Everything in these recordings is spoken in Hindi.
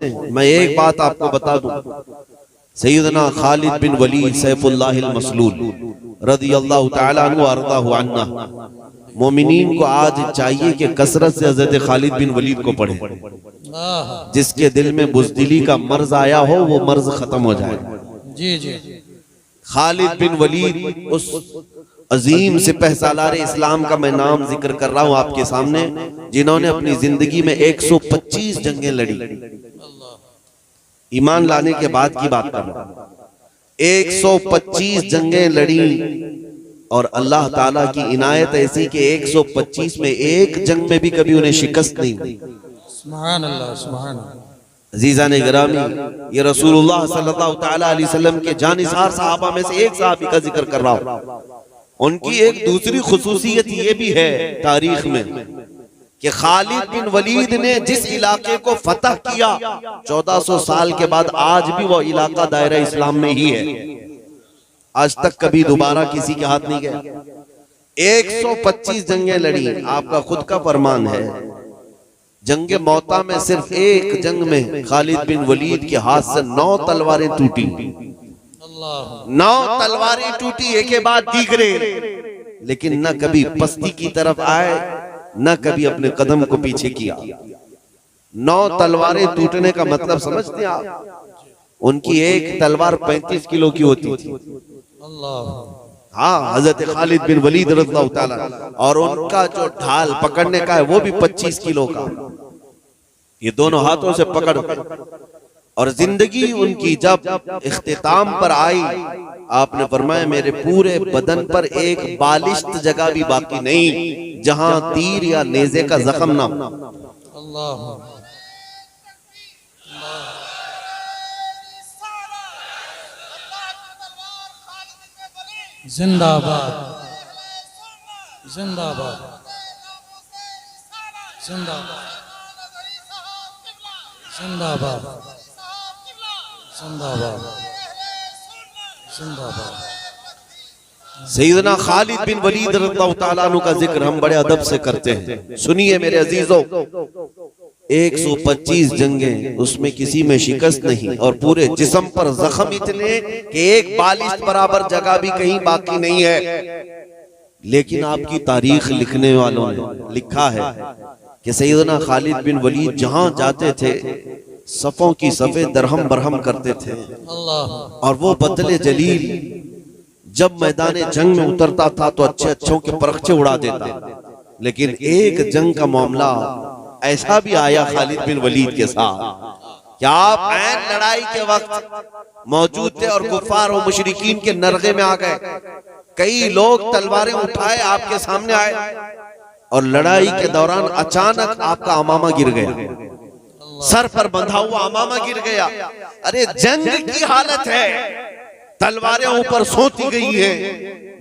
मैं एक बात आपको बता दूं, सैयदना खालिद बिन वलीद सैफुल्लाहिल मसलूल रदियल्लाहु ताला अन्हु अर्ज़ाहु अन्ना, मोमिनीन को आज चाहिए कि कसरत से हज़रत खालिद बिन वलीद को पढ़े। जिसके दिल में बुज़दिली का मर्ज आया हो वो मर्ज खत्म हो जाएगा। जी जी। खालिद बिन वलीद उस अजीम सिपह सालार इस्लाम का मैं नाम जिक्र कर रहा हूं आपके सामने, जिन्होंने अपनी जिंदगी में 125 जंगें लड़ी। ईमान लाने के बाद की बात कर रहा हूं, 125 जंगें लड़ी और अल्लाह ताला की इनायत ऐसी कि 125 में एक जंग में भी कभी उन्हें शिकस्त नहीं हुई। सुभान अल्लाह, सुभान अल्लाह। अजीज़ान गिरामी, ये रसूलुल्लाह सल्लल्लाहु ताला अलैहि वसल्लम के जानिसार सहाबा में से एक सहाबी का जिक्र कर रहा हूं। उनकी एक दूसरी खुसूसियत ये भी है तारीख में कि खालिद बिन वलीद ने जिस इलाके को फतह किया 1400 साल के बाद आज भी वो इलाका दायरा इस्लाम में ही है। आज तक कभी दोबारा किसी के हाथ नहीं गया। 125 जंगें लड़ी। आपका खुद का फरमान है, जंगे मौता में सिर्फ एक जंग में खालिद बिन वलीद के हाथ से 9 तलवारें टूटी। 9 तलवारें टूटी एक के बाद दीगरे, लेकिन न कभी पस्ती की तरफ आए न कभी अपने कदम को पीछे किया। 9 तलवारें टूटने का मतलब समझते हैं आप? उनकी एक तलवार 35 किलो की होती थी। हाँ, हजरत खालिद बिन वलीद रज़ियल्लाहु ताला, और उनका जो ढाल पकड़ने का है वो भी 25 किलो का। ये दोनों हाथों से पकड़ और जिंदगी उनकी जब इख्तिताम पर आई, आपने फरमाया मेरे पूरे बदन पर एक बालिश्त जगह भी बाकी नहीं जहां तीर या नेज़े का जख्म ना हो। जिंदाबाद, जिंदाबाद, जिंदाबाद, जिंदाबाद, जिंदाबाद, जिंदाबाद। सैयदना खालिद बिन वलीद रज़ियल्लाहु ताला अन्हु का जिक्र हम बड़े अदब से करते हैं। सुनिए मेरे अजीजों, 125 जंगें, उसमें किसी में शिकस्त नहीं और पूरे जिस्म पर जख्म इतने कि एक बालिश बराबर जगह भी कहीं बाकी नहीं है। लेकिन आपकी तारीख लिखने वालों ने लिखा है कि सैयदना खालिद बिन वलीद जहां जाते थे सफों की सफे दरहम बरहम करते थे, और वो बदले जलील जब मैदान जंग में उतरता था तो अच्छे अच्छों के परखचे उड़ा देता। लेकिन एक जंग का मामला ऐसा भी आया खालिद बिन वलीद के साथ कि आप ऐन लड़ाई के वक्त मौजूद थे और कुफार और मुशरिकीन के नरगे में आ गए। कई लोग तलवारें उठाए आपके सामने आए और लड़ाई के दौरान अचानक आपका अमामा गिर गया, सर पर बंधा हुआ अमामा गिर गया। अरे जंग की हालत है, तलवारें ऊपर सोती गई है,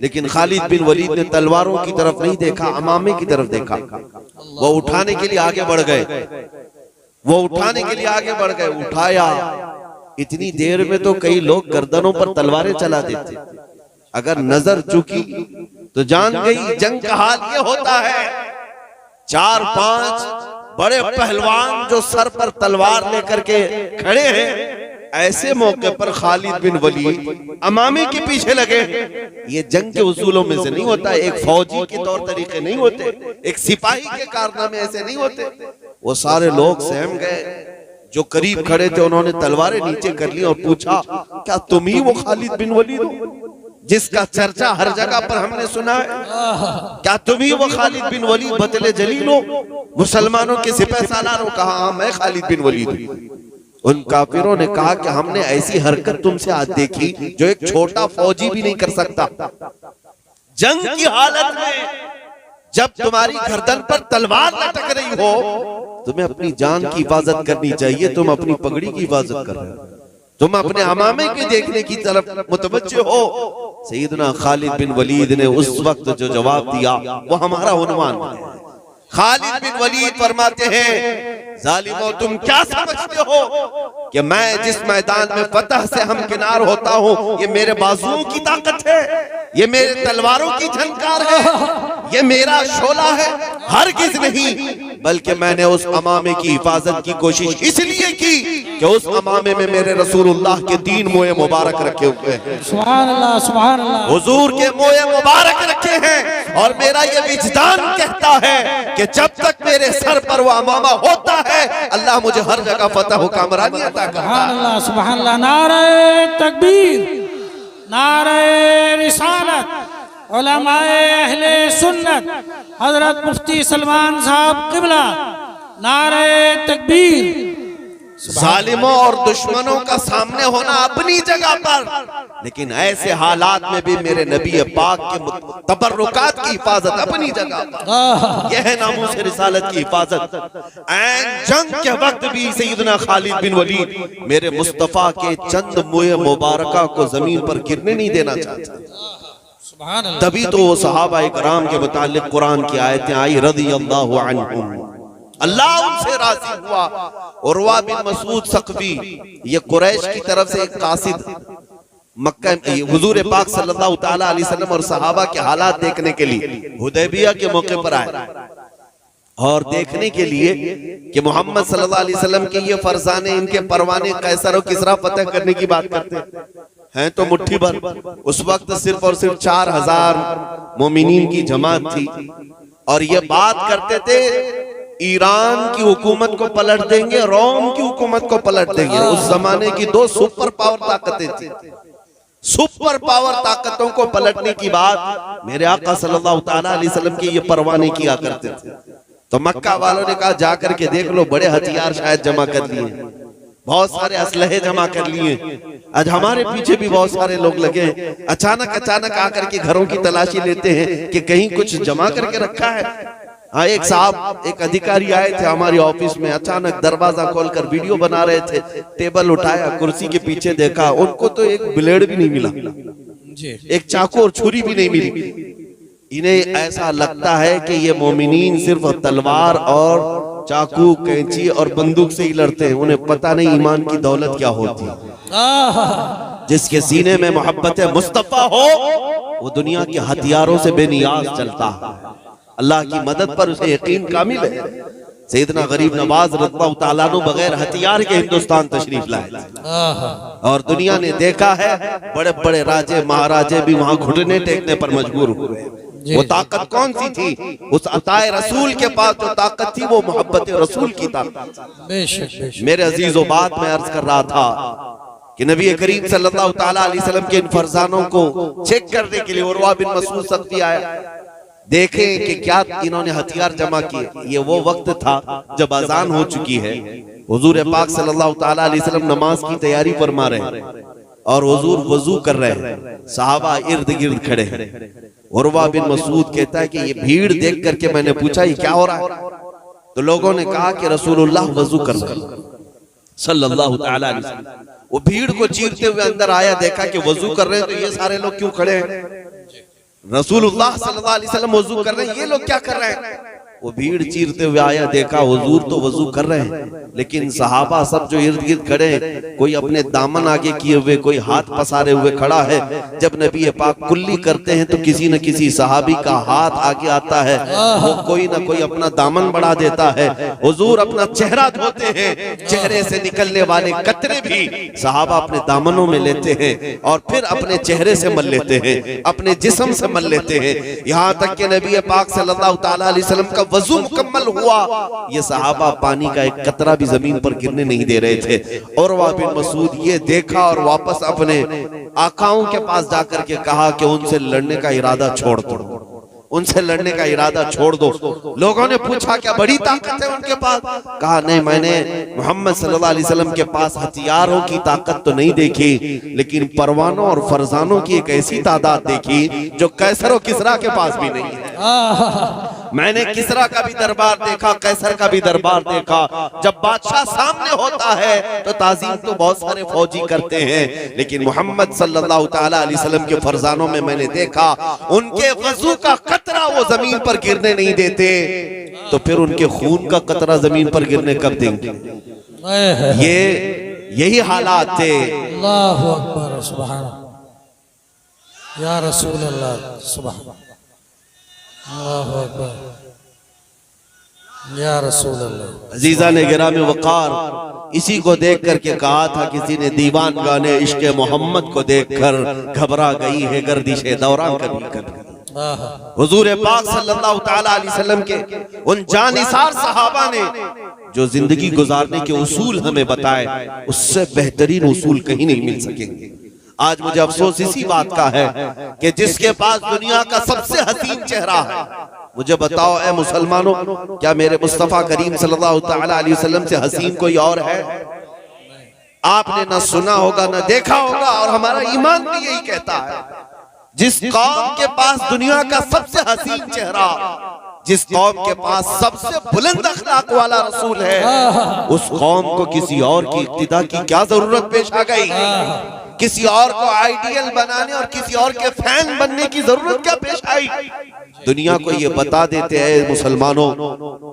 लेकिन खालिद बिन वलीद ने तलवारों की तरफ नहीं देखा, अमामे की तरफ देखा। वो उठाने के लिए आगे बढ़ गए, वो उठाने के लिए आगे बढ़ गए, उठाया। इतनी देर में तो कई लोग गर्दनों पर तलवारें चला देते, अगर नजर चुकी तो जान गई जंग का हाल ये होता है। 4-5 बड़े पहलवान जो सर पर तलवार लेकर के खड़े हैं, ऐसे मौके पर खालिद बिन वलीद अमामे के पीछे लगे। ये जंग के उसूलों में से नहीं होता, एक फौजी के तौर तरीके नहीं होते, एक सिपाही के कारनामे ऐसे नहीं होते। वो सारे लोग सहम गए, जो करीब खड़े थे उन्होंने तलवारें नीचे कर ली और पूछा क्या तुम ही वो खालिद बिन वलीद हो जिसका चर्चा हर जगह पर हमने सुना है? क्या तुम ही वो खालिद बिन वलीद बतले जलील हो, मुसलमानों के सिपह सालार हो? कहा हाँ मैं खालिद बिन वलीद हूं। उन काफिरों ने कहा कि हमने ऐसी हरकत तुमसे आज देखी जो एक छोटा फौजी भी नहीं कर सकता। जंग की हालत में जब तुम्हारी गर्दन पर तलवार लटक रही हो, तुम्हें अपनी जान की हिफाजत करनी चाहिए। तुम अपनी पगड़ी की हिफाजत कर रहे हो, तुम अपने अमामे के देखने की तरफ मुतवज्जे हो। सैयदना खालिद बिन वलीद ने उस वक्त जो जवाब दिया वो हमारा उन्वान है। खालिद बिन वलीद फरमाते हैं, जालिमों तुम क्या समझते हो कि मैं जिस मैदान में फतह से हमकिनार होता हूँ ये मेरे बाजुओं की ताकत है, ये मेरे तलवारों की झनकार है, ये मेरा शोला है? हरगिज़ नहीं। बल्कि मैंने उस अमामे की हिफाजत की कोशिश इसलिए की कि उस अमामे में मेरे रसूलुल्लाह के 3 मोए मुबारक रखे हुए हैं। सुभान अल्लाह, सुभान अल्लाह। हुजूर के मोए मुबारक रखे हैं और मेरा ये विजदान कहता है कि जब तक मेरे सर पर वो अमामा होता है अल्लाह मुझे हर जगह फतह व कामरानी अता करता है। सुभान अल्लाह, सुभान अल्लाह। नारे तकबीर, नारे रिसालत, उलमाए अहले सुन्नत, हजरत मुफ्ती सलमान साहब किबला, नारे तकबीर। जालिमों और दुश्मनों का सामने होना अपनी जगह पर, लेकिन ऐसे हालात में भी मेरे नबी पाक के तबर्रुकात की हिफाजत अपनी जगह पर। यह है नामूस रिसालत की हिफाजत। ऐन जंग के वक्त भी सैयदना खालिद बिन वलीद मेरे मुस्तफा के चंद मुए मुबारका को जमीन पर गिरने नहीं देना चाहते। तभी तो वो सहाबा इकराम के मुतालिक कुरान की आयतें आई, रज़ियल्लाहु अन्हुम, अल्लाह उनसे राजी हुआ। उर्वा बिन मसूद सक़फ़ी, ये कुरैश की तरफ से एक कासिद मक्का हुजूर पाक सल्लल्लाहु ताला अलैहि वसल्लम और सहाबा के हालात देखने के लिए हुदैबिया के मौके पर आए और देखने के लिए कि मोहम्मद सल्लल्लाहु अलैहि वसल्लम के ये फरजाने, इनके परवाने कैसर और किसरा फतह करने की बात करते हैं तो मुट्ठी भर। उस वक्त सिर्फ और सिर्फ 4000 मोमिनीन की जमात थी और ये बात करते थे ईरान की हुकूमत को पलट देंगे, रोम की हुकूमत को पलट देंगे। उस जमाने की 2 सुपर पावर ताकतें थी। सुपर पावर ताकतों को पलटने की बात मेरे आका सल्लल्लाहु ताला अलैहि वसल्लम के ये परवाने किया करते थे। तो मक्का वालों ने कहा जाकर के देख लो, बड़े हथियार शायद जमा कर लिए, बहुत सारे असलहे जमा कर लिए, आज हमारे पीछे भी बहुत सारे लोग लगे। अचानक आकर के घरों की तलाशी लेते हैं कि कहीं कुछ जमा करके रखा है। हाँ, एक साहब, एक अधिकारी आए थे हमारी ऑफिस में, अचानक दरवाजा खोलकर वीडियो बना रहे थे। टेबल उठाया, कुर्सी के पीछे देखा, उनको तो एक ब्लेड भी नहीं मिला, एक चाकू और छुरी भी नहीं मिली। इन्हें ऐसा लगता है कि ये मोमिनीन सिर्फ तलवार और चाकू, कैंची और बंदूक से ही लड़ते हैं। उन्हें पता नहीं ईमान की दौलत क्या होती है। जिसके सीने में मोहब्बत मुस्तफा हो वो दुनिया के हथियारों से बेनियाज चलता है। अल्लाह की मदद पर उसे यकीन कामिल है। सैयदना गरीब नवाज रज़ियल्लाहु ताला अन्हु बगैर हथियार के हिंदुस्तान तशरीफ लाए और दुनिया ने देखा है बड़े बड़े राजे महाराजे भी वहां घुटने टेकने पर मजबूर हुए। वो ताकत कौन सी थी? उस अताए रसूल के पास जो ताकत थी वो मोहब्बत रसूल की ताकत। मेरे अजीजों, बात में अर्ज कर रहा था कि नबी करीम सल्लल्लाहु ताला अलैहि वसल्लम के इन फरजानों को चेक करने के लिए उर्वा बिन मसूद सक़फ़ी आया। देखें कि क्या इन्होंने हथियार जमा किए। ये वो वक्त था जब अजान हो चुकी है। हुजूर पाक सल्लल्लाहु ताला अलैहि वसल्लम नमाज की तैयारी फरमा रहे हैं और हुजूर वजू कर रहे हैं, सहाबा इर्द गिर्द खड़े हैं। उर्वा बिन मसूद कहता है कि ये भीड़ देख करके मैंने पूछा ये क्या हो रहा है? तो लोगों ने कहा कि रसूलुल्लाह वजू कर रहे हैं सल्लल्लाहु ताला अलैहि वसल्लम। वो भीड़ को चीरते हुए अंदर आया, देखा कि वजू कर रहे हैं, तो ये सारे लोग क्यों खड़े हैं? रसूलुल्लाह सल्लल्लाहु अलैहि वसल्लम वजू कर रहे हैं, ये लोग क्या कर रहे हैं? वो भीड़ चीरते हुए आया, देखा हुजूर तो वजू कर रहे हैं, लेकिन सहाबा सब जो इर्द गिर्द खड़े हैं, कोई अपने दामन आगे किए हुए, कोई हाथ पसारे हुए खड़ा है। जब नबी पाक कुल्ली करते हैं तो किसी न किसी सहाबी का हाथ आगे आता है, वो कोई ना कोई अपना दामन बढ़ा देता है। हुजूर अपना चेहरा धोते हैं, चेहरे से निकलने वाले कतरे भी सहाबा अपने दामनों में लेते हैं और फिर अपने चेहरे से मल लेते हैं, अपने जिस्म से मल लेते हैं। यहाँ तक कि नबी पाक सल्लल्लाहु ताला अलैहि वसल्लम का वजू मुकम्मल हुआ, ये सहाबा पानी का एक कतरा भी जमीन पर गिरने नहीं दे रहे थे। उर्वा बिन मसूद ये देखा और वापस अपने आकाओं के पास जाकर के कहा कि उनसे लड़ने का इरादा छोड़ दो, उनसे लड़ने का इरादा छोड़ दो। लोगों ने पूछा क्या बड़ी ताकत है उनके पास? कहा नहीं, मैंने मोहम्मद सल्लल्लाहु अलैहि वसल्लम के पास हथियारों की ताकत तो नहीं देखी, लेकिन परवानों और फरजानों की एक ऐसी तादाद देखी जो कैसर और किसरा के पास भी नहीं है। मैंने किसरा का भी दरबार देखा, कैसर का भी दरबार देखा। जब बादशाह सामने होता है तो ताज़ीम तो बहुत सारे फौजी करते हैं, लेकिन मोहम्मद सल्लल्लाहु ताला अलैहि वसल्लम के फरजानों में मैंने देखा उनके वजू का कतरा वो जमीन पर गिरने नहीं देते, तो फिर उनके खून का कतरा जमीन पर गिरने कब देंगे? यही हालात थे। अल्लाहु अकबर, सुभान या रसूल अल्लाह, सुभान अल्लाहु अकबर। या रसूल अल्लाह। अजीजा ने गिरा में वकार इसी को देख करके कहा था, किसी ने दीवान गाने इश्क मोहम्मद को देखकर घबरा गई है गर्दिशे दौरान कभी कभी। हुजूर पाक सल्लल्लाहु तआला अलैहि वसल्लम के उन जानिसार सहाबा ने जो जिंदगी गुजारने के उसूल हमें बताए, उससे बेहतरीन उसूल कहीं नहीं मिल सकेंगे। आज मुझे अफसोस इसी बात का है कि जिसके पास दुनिया का सबसे हसीन चेहरा है, मुझे बताओ ए मुसलमानों, क्या मेरे मुस्तफा करीम सल्लल्लाहु तआला अलैहि वसल्लम से हसीन कोई और है? आपने ना सुना होगा ना देखा होगा, और हमारा ईमान भी यही कहता है, जिस कौम के पास दुनिया का सबसे हसीन चेहरा, जिस कौम के पास सबसे बुलंद अखलाक वाला रसूल है, उस कौम को किसी और की इक्तिदा की क्या जरूरत पेश आ गई? किसी और को आइडियल बनाने और किसी और के फैन बनने की जरूरत क्या पेश आई? दुनिया को ये बता देते हैं मुसलमानों,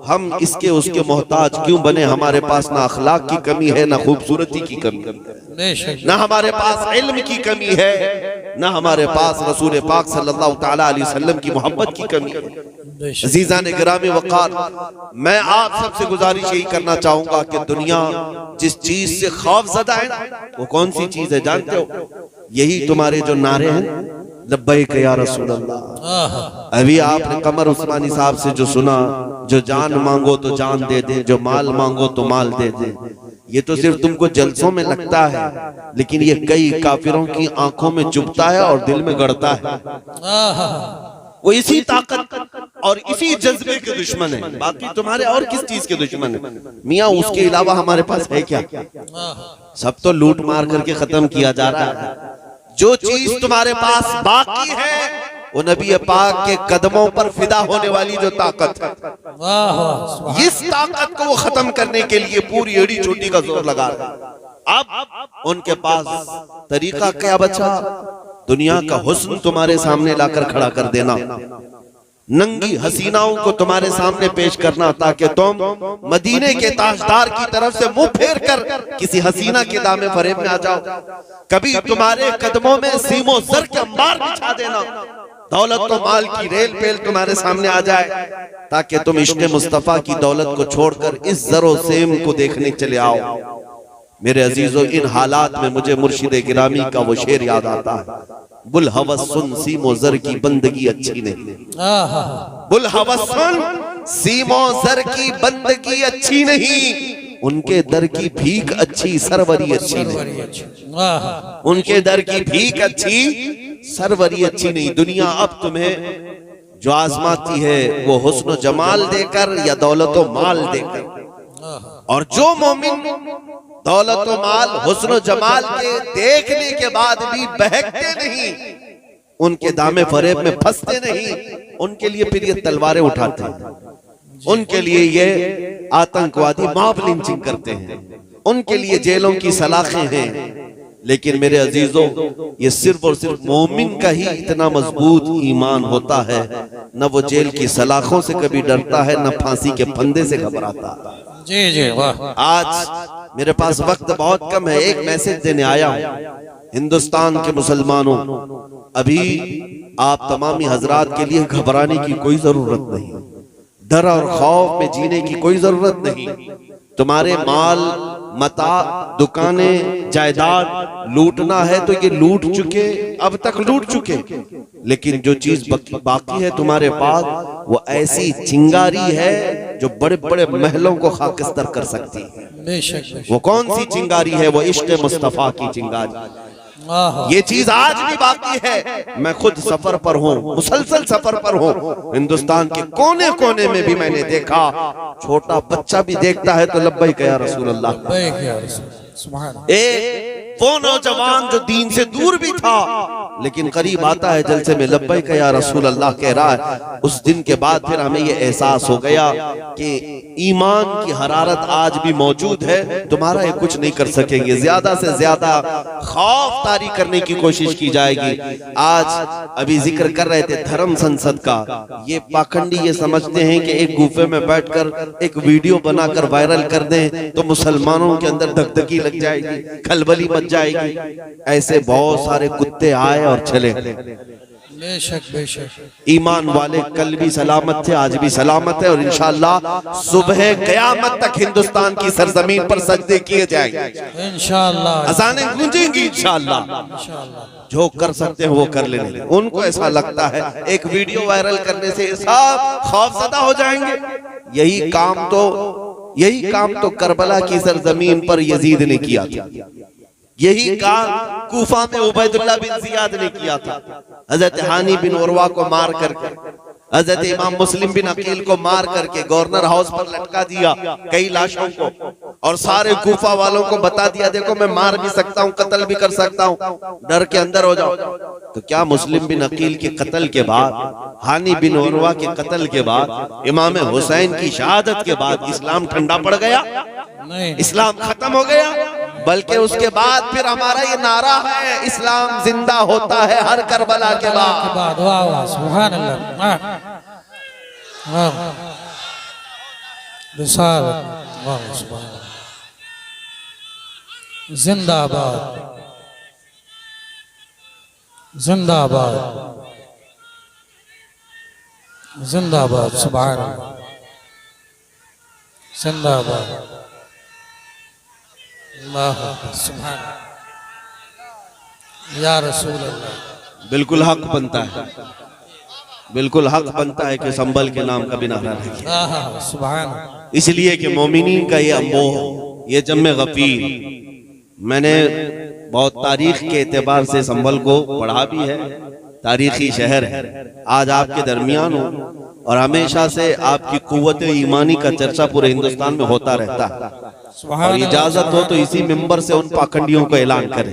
हम इसके उसके मोहताज क्यों बने? हमारे पास ना अखलाक की कमी है, ना खूबसूरती की कमी है, ना हमारे पास इल्म की कमी है, ना हमारे पास रसूल पाक सल्लल्लाहु तआला अलैहि वसल्लम की मोहब्बत की कमी है। अजीजा ने गिरामी वकार, मैं आप सबसे गुजारिश यही करना चाहूंगा कि दुनिया जिस चीज से खौफजदा है ना, वो कौन सी चीज है जानते हो? यही तुम्हारे जो नारे हैं, लब्बैक या रसूल अल्लाह। अभी आपने कमर उस्मानी साहब से जो सुना, जो जान मांगो तो जान दे दे, जो माल मांगो तो माल दे दे, ये तो सिर्फ तुमको जलसों में लगता है, लेकिन ये कई काफिरों की आंखों में चुभता है और दिल में गड़ता है। वो इसी ताकत और इसी जज्बे के दुश्मन है, बाकी तुम्हारे और किस चीज के दुश्मन है? मियाँ उसके अलावा हमारे पास है क्या? सब तो लूट मार करके खत्म किया जा रहा है। जो चीज तुम्हारे पास बाकी है वो नबी पाक के कदमों पर फिदा होने वाली जो ताकत है, इस ताकत को वो खत्म करने के लिए पूरी एड़ी चोटी का जोर लगा रहा है। अब उनके पास तरीका क्या बचा? दुनिया का हुस्न तुम्हारे सामने लाकर खड़ा कर देना, नंगी हसीनाओं को तुम्हारे सामने पेश करना, ताकि तुम मदीने के ताजदार की तरफ से मुंह फेर कर किसी हसीना के दामे फरेब में आ जाओ। कभी तुम्हारे कदमों में सीमो सर के अंबार बिछा देना, दौलत तो माल की रेल पेल तुम्हारे सामने आ जाए, ताकि तुम इश्क़ मुस्तफा की दौलत को छोड़कर इस जरो सेम को देखने चले आओ। मेरे अजीजों, इन हालात में मुझे मुर्शिद गिरामी का वो शेर याद आता है, बुल हवस सुन सीमो जर की बंदगी अच्छी नहीं। बुल हवस सुन सीमो जर की बंदगी अच्छी नहीं, उनके दर की भीख अच्छी सरवरी अच्छी नहीं। उनके दर की भीख अच्छी सरवरी अच्छी नहीं। दुनिया अब तुम्हें जो आजमाती है वो हुस्न जमाल देकर या दौलत माल देकर, और जो मोमिन दौलत माल हुस्न जमाल के देखने के बाद भी बहकते नहीं, उनके दामे फरेब में फंसते नहीं, उनके लिए फिर ये तलवारें उठाते हैं, उनके लिए ये आतंकवादी मॉब लिंचिंग करते हैं, उनके लिए जेलों की सलाखें हैं। लेकिन मेरे अजीजों, ये सिर्फ और सिर्फ मोमिन का ही इतना मजबूत ईमान होता है, न वो जेल की सलाखों से कभी डरता है, न फांसी के फंदे से घबराता है। जी जी वाह। आज मेरे पास वक्त बहुत कम है, एक मैसेज देने आया हूं हिंदुस्तान के मुसलमानों। अभी आप तमामी हजरात के लिए घबराने की कोई जरूरत नहीं, डर और खौफ में जीने की कोई जरूरत नहीं। तुम्हारे माल मता दुकानें जायदाद लूटना है तो ये लूट चुके, अब तक लूट चुके, लेकिन जो चीज बाकी है तुम्हारे पास वो ऐसी चिंगारी है जो बड़े बड़े महलों को खाकिस्तर कर सकती है। वो कौन सी चिंगारी है? वो इश्क़ मुस्तफा की चिंगारी। ये चीज आज भी बाकी है। मैं खुद सफर पर हूँ, मुसलसल सफर पर हूँ। हिंदुस्तान के कोने कोने में भी मैंने देखा, छोटा बच्चा भी देखता है तो लब्बैक या रसूल अल्लाह। वो नौजवान जो दीन से दूर भी था लेकिन करीब आता है जलसे में लब्बैक या रसूल अल्लाह कह रहा है। उस दिन के बाद फिर हमें ये एहसास हो गया कि ईमान की हरारत आज भी मौजूद है, तुम्हारा ये कुछ नहीं कर सकेंगे। ज्यादा से ज्यादा खौफ तारी करने की कोशिश की जाएगी। आज अभी जिक्र कर रहे थे धर्म संसद का, ये पाखंडी ये समझते हैं कि एक गुफे में बैठकर एक वीडियो बनाकर वायरल कर दें तो मुसलमानों के अंदर धकधकी लग जाएगी, खलबली मच जाएगी। ऐसे बहुत सारे कुत्ते आए और चले। बेशक बेशक। ईमान वाले कल भी सलामत थे, आज भी सलामत है, और इंशाअल्लाह सुबह क़यामत तक हिंदुस्तान की सरजमीन पर सजदे किए जाएंगे इंशाअल्लाह, अज़ानें गूंजेंगी इंशाअल्लाह। इंशाअल्लाह। जो कर सकते हैं वो कर लेने। उनको ऐसा लगता है एक वीडियो वायरल करने से सब खौफज़दा हो जाएंगे। यही काम तो करबला की सरजमीन पर यजीद ने किया था। यही काम कूफा में उबैदुल्लाह बिन जियाद ने किया था। हजरत हानी बिन उरवा को मार करके, हजरत इमाम मुस्लिम बिन अकील को मार करके गवर्नर हाउस पर लटका दिया कई लाशों को, और सारे कूफा वालों को बता दिया देखो मैं मार भी सकता हूँ, कत्ल भी कर सकता हूँ, डर के अंदर हो जाओ। तो क्या मुस्लिम बिन अकील के कत्ल के बाद, हानी बिन उरवा के कत्ल के बाद, इमाम हुसैन की शहादत के बाद इस्लाम ठंडा पड़ गया? नहीं, इस्लाम खत्म हो गया? बल्कि उसके बाद फिर हमारा ये नारा है, इस्लाम जिंदा होता है हर करबला के बाद। वाह वाह, सुभान अल्लाह, वाह रिसालत, वाह सुभान, जिंदाबाद जिंदाबाद जिंदाबाद, सुभान अल्लाह, जिंदाबाद, अल्लाह सुभान, या रसूल अल्लाह। बिल्कुल हक बनता है, बिल्कुल हक बनता है कि संभल के नाम का भी नारा रखे। सुभान, इसलिए कि मोमिनीन का ये अम्बोह, ये जम्मे गफीर, मैंने बहुत तारीख के एतबार से संभल को पढ़ा भी है, तारीखी शहर है। आज आपके दरमियान हो और हमेशा से आपकी कुव्वत ईमानी का चर्चा पूरे हिंदुस्तान में होता रहता है, और इजाजत हो तो इसी मिंबर से उन पाखंडियों को ऐलान करें,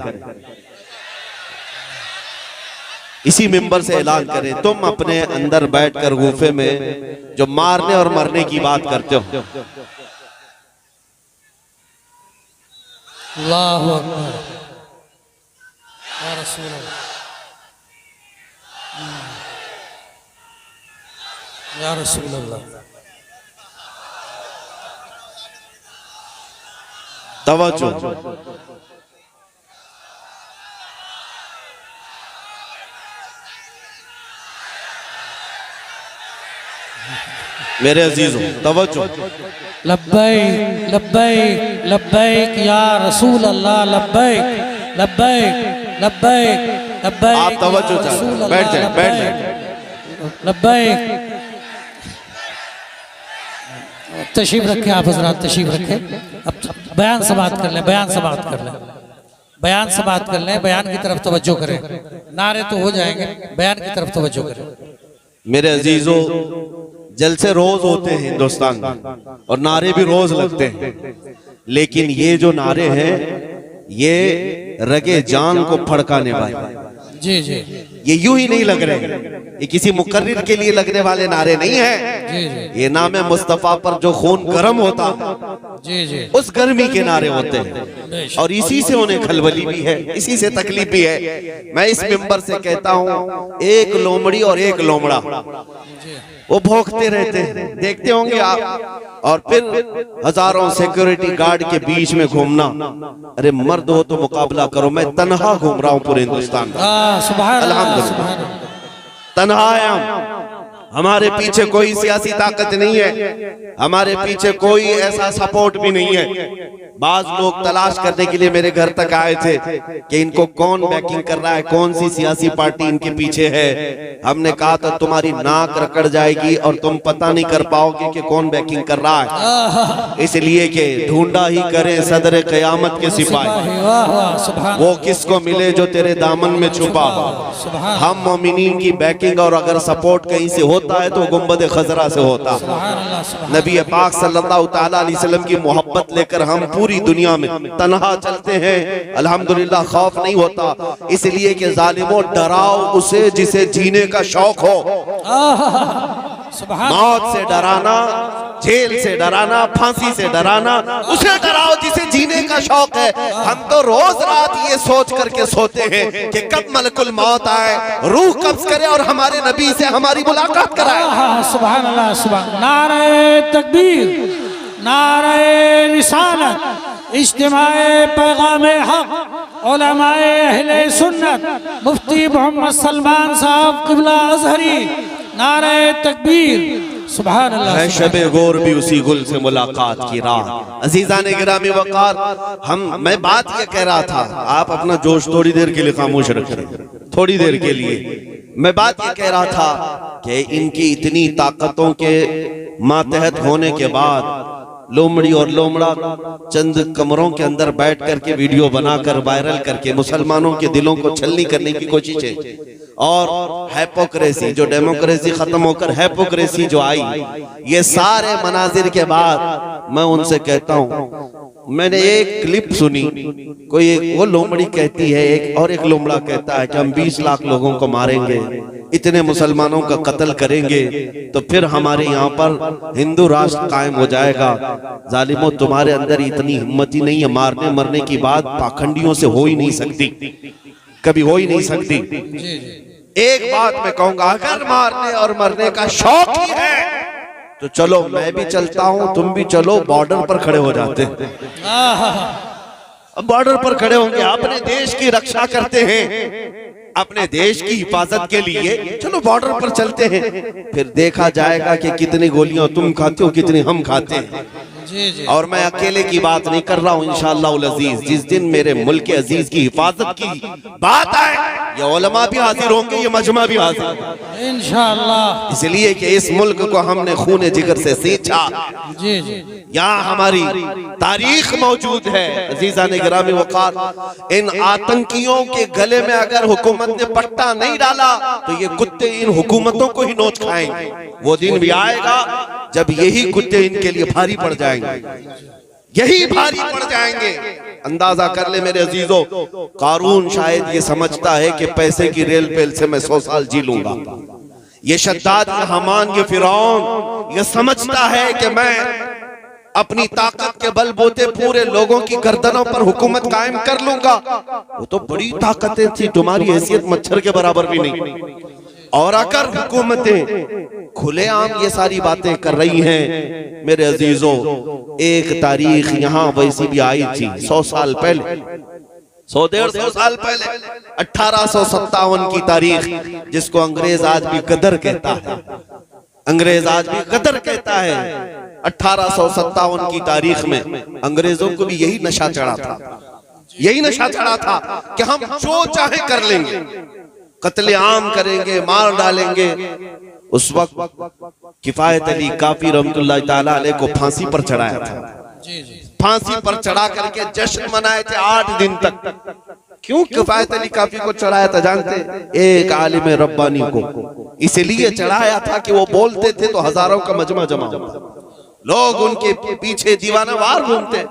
इसी मिंबर से ऐलान करें। तुम अपने अंदर बैठकर गुफे में जो मारने और मरने की बात करते हो, अल्लाहु अकबर, या रसूल अल्लाह, या रसूल अल्लाह, तवज्जो। मेरे अजीजों तवज्जो। लब्बैक लब्बैक लब्बैक या रसूल अल्लाह, लब्बैक लब्बैक लब्बैक लब्बैक, आप तवज्जो चाहें, बैठ जाए, बैठ जाए। लब्बैक, तशरीफ रखें आप हजरात, तशरीफ रखें। अब बयान से बात कर लें, बयान से बात कर लें, बयान से बात कर लें, बयान की तरफ तवज्जो करें। नारे तो हो जाएंगे, बयान की तरफ तवज्जो करें। मेरे अजीजों, जलसे रोज होते हैं हिंदुस्तान में और नारे भी रोज लगते हैं, लेकिन ये जो नारे हैं ये रगे जान को फड़काने वाले, जी जी, ये यूं ही नहीं लग रहे, ये किसी मुकर्रिर के लिए लगने वाले नारे नहीं है। जी जी, ये नाम मुस्तफा पर जो खून गर्म होता है, जी जी, उस गर्मी के नारे होते हैं, और इसी से उन्हें खलबली भी है, इसी से तकलीफ भी है। मैं इस मिंबर से कहता हूँ, एक लोमड़ी और एक लोमड़ा वो भौंकते रहते हैं, देखते होंगे आप, और फिर हजारों सिक्योरिटी गार्ड के बीच में घूमना। अरे मर्द हो तो मुकाबला करो, मैं तन्हा घूम रहा हूँ पूरे हिंदुस्तान में, अल्हम्दुलिल्लाह तन्हा है हम। हमारे पीछे कोई सियासी ताकत नहीं है, हमारे पीछे कोई ऐसा सपोर्ट भी नहीं है। बाज लोग तलाश करने के लिए मेरे घर तक आए थे कि इनको कौन बैकिंग कर रहा है, कौन सी सियासी पार्टी इनके पीछे है। हमने कहा था तुम्हारी नाक रकड़ जाएगी और तुम पता नहीं कर पाओगे कि कौन बैकिंग कर रहा है, इसलिए कि ढूंढा ही करे सदर क़यामत के सिपाही, वो किसको मिले जो तेरे दामन में छुपा। हम मोमिनीन की बैकिंग और अगर सपोर्ट कहीं से होता है तो गुंबद खजरा से होता। नबी पाक सल्लल्लाहु तआला अलैहि वसल्लम की मोहब्बत लेकर हम पूरी दुनिया में तन्हा चलते हैं, अल्हम्दुलिल्लाह खौफ नहीं होता, इसलिए कि जालिमों डराओ उसे जिसे जीने का शौक हो। मौत से डराना, जेल से डराना, फांसी से डराना, उसे डराओ जिसे जीने का शौक है। हम तो रोज रात ये सोच करके सोते हैं कि कब मलकुल मौत आए, रूह कब्ज करे और हमारे नबी से हमारी मुलाकात कराए। सुभान अल्लाह, सुभान, नारे तकबीर, नारे रिसालत, इज्तिमाए पैगाम हक, उलमाए अहले सुन्नत मुफ्ती मोहम्मद सलमान साहब किबला अजहरी, नारे तकबीर, सुभान अल्लाह। है शबे गौर भी उसी गुल से मुलाकात की रात। अजीजान गिरामी वकार, मैं बात ये कह रहा था, आप अपना जोश थोड़ी देर के लिए खामोश रखें, थोड़ी देर के लिए। मैं बात ये कह रहा था कि इनकी इतनी ताकतों के मातहत होने के बाद लोमड़ी और लोमड़ा चंद कमरों के अंदर बैठ करके वीडियो बनाकर वायरल करके मुसलमानों के दिलों को छलनी करने की कोशिश है। और हैपोक्रेसी, जो डेमोक्रेसी खत्म होकर हैपोक्रेसी जो आई, ये सारे मनाजिर के बाद मैं उनसे कहता हूँ, मैंने एक क्लिप सुनी, कोई वो लोमड़ी कहती है एक, और एक लोमड़ा कहता है कि हम 20 लाख लोगों को मारेंगे, इतने मुसलमानों का कत्ल करेंगे तो फिर हमारे यहाँ पर हिंदू राष्ट्र कायम हो जाएगा। जालिमों, तुम्हारे अंदर इतनी हिम्मत ही नहीं है, मारने मरने की बात पाखंडियों से हो ही नहीं सकती, कभी हो ही नहीं सकती। एक बात मैं कहूंगा, अगर मारने और मरने का शौक ही है तो चलो मैं भी चलता हूं, तुम भी चलो, बॉर्डर पर खड़े हो जाते हैं। अब बॉर्डर पर खड़े होंगे, अपने देश की रक्षा करते हैं, अपने देश की हिफाजत के लिए चलो बॉर्डर पर चलते हैं, फिर देखा जाएगा कि कितनी गोलियां तुम खाते हो, कितनी हम खाते हैं। और मैं अकेले की बात नहीं कर रहा हूं, इंशाअल्लाह अजीज, जिस दिन मेरे मुल्क के अजीज की हिफाजत की बात आए, ये उलमा भी हाजिर होंगे, ये मजमा भी हाजिर इंशाअल्लाह। इसलिए कि इस मुल्क को हमने खूने जिगर से सींचा, यहाँ हमारी तारीख मौजूद है। अजीजा ने गिरामी वकार, इन आतंकियों के गले में अगर हुकूमत ने पट्टा नहीं डाला तो ये कुत्ते इन हुकूमतों को ही नोच खाएंगे। वो दिन भी आएगा जब यही कुत्ते इनके लिए भारी पड़ जाएंगे, यही भारी पड़ जाएंगे। अंदाजा कर ले मेरे अजीजों, कारून शायद ये समझता है कि पैसे की रेल पेल से मैं 100 साल जी लूंगा। ये शद्दाद, ये हमान, ये फिरौन ये समझता है कि मैं अपनी ताकत के बलबूते पूरे लोगों की गर्दनों पर हुकूमत कायम कर लूंगा। वो तो बड़ी ताकतें थी, तुम्हारी हैसियत मच्छर के बराबर भी नहीं। और अगर हुकूमतें खुलेआम ये सारी बातें कर रही हैं, मेरे अजीजों, एक तारीख यहाँ वैसी भी आई थी 100 साल पहले, 100-150 साल पहले, 1857 की तारीख, जिसको अंग्रेज आज भी गदर कहता है, अंग्रेज आज भी गदर कहता है। 1857 की तारीख में अंग्रेजों को भी यही नशा चढ़ा था, यही नशा चढ़ा था कि हम जो चाहे कर लेंगे, कत्ले आम करेंगे, मार डालेंगे। उस वक्त किफायत अली काफी रहमतुल्लाह ताला अलैह को फांसी पर चढ़ाया था, फांसी पर चढ़ा करके जश्न मनाए थे 8 दिन तक। क्यों किफायत अली काफी को चढ़ाया था जानते? एक आलिम रब्बानी को इसलिए चढ़ाया था कि वो बोलते थे तो हजारों का मजमा जमा होता, लोग उनके पीछे दीवानावार घूमते,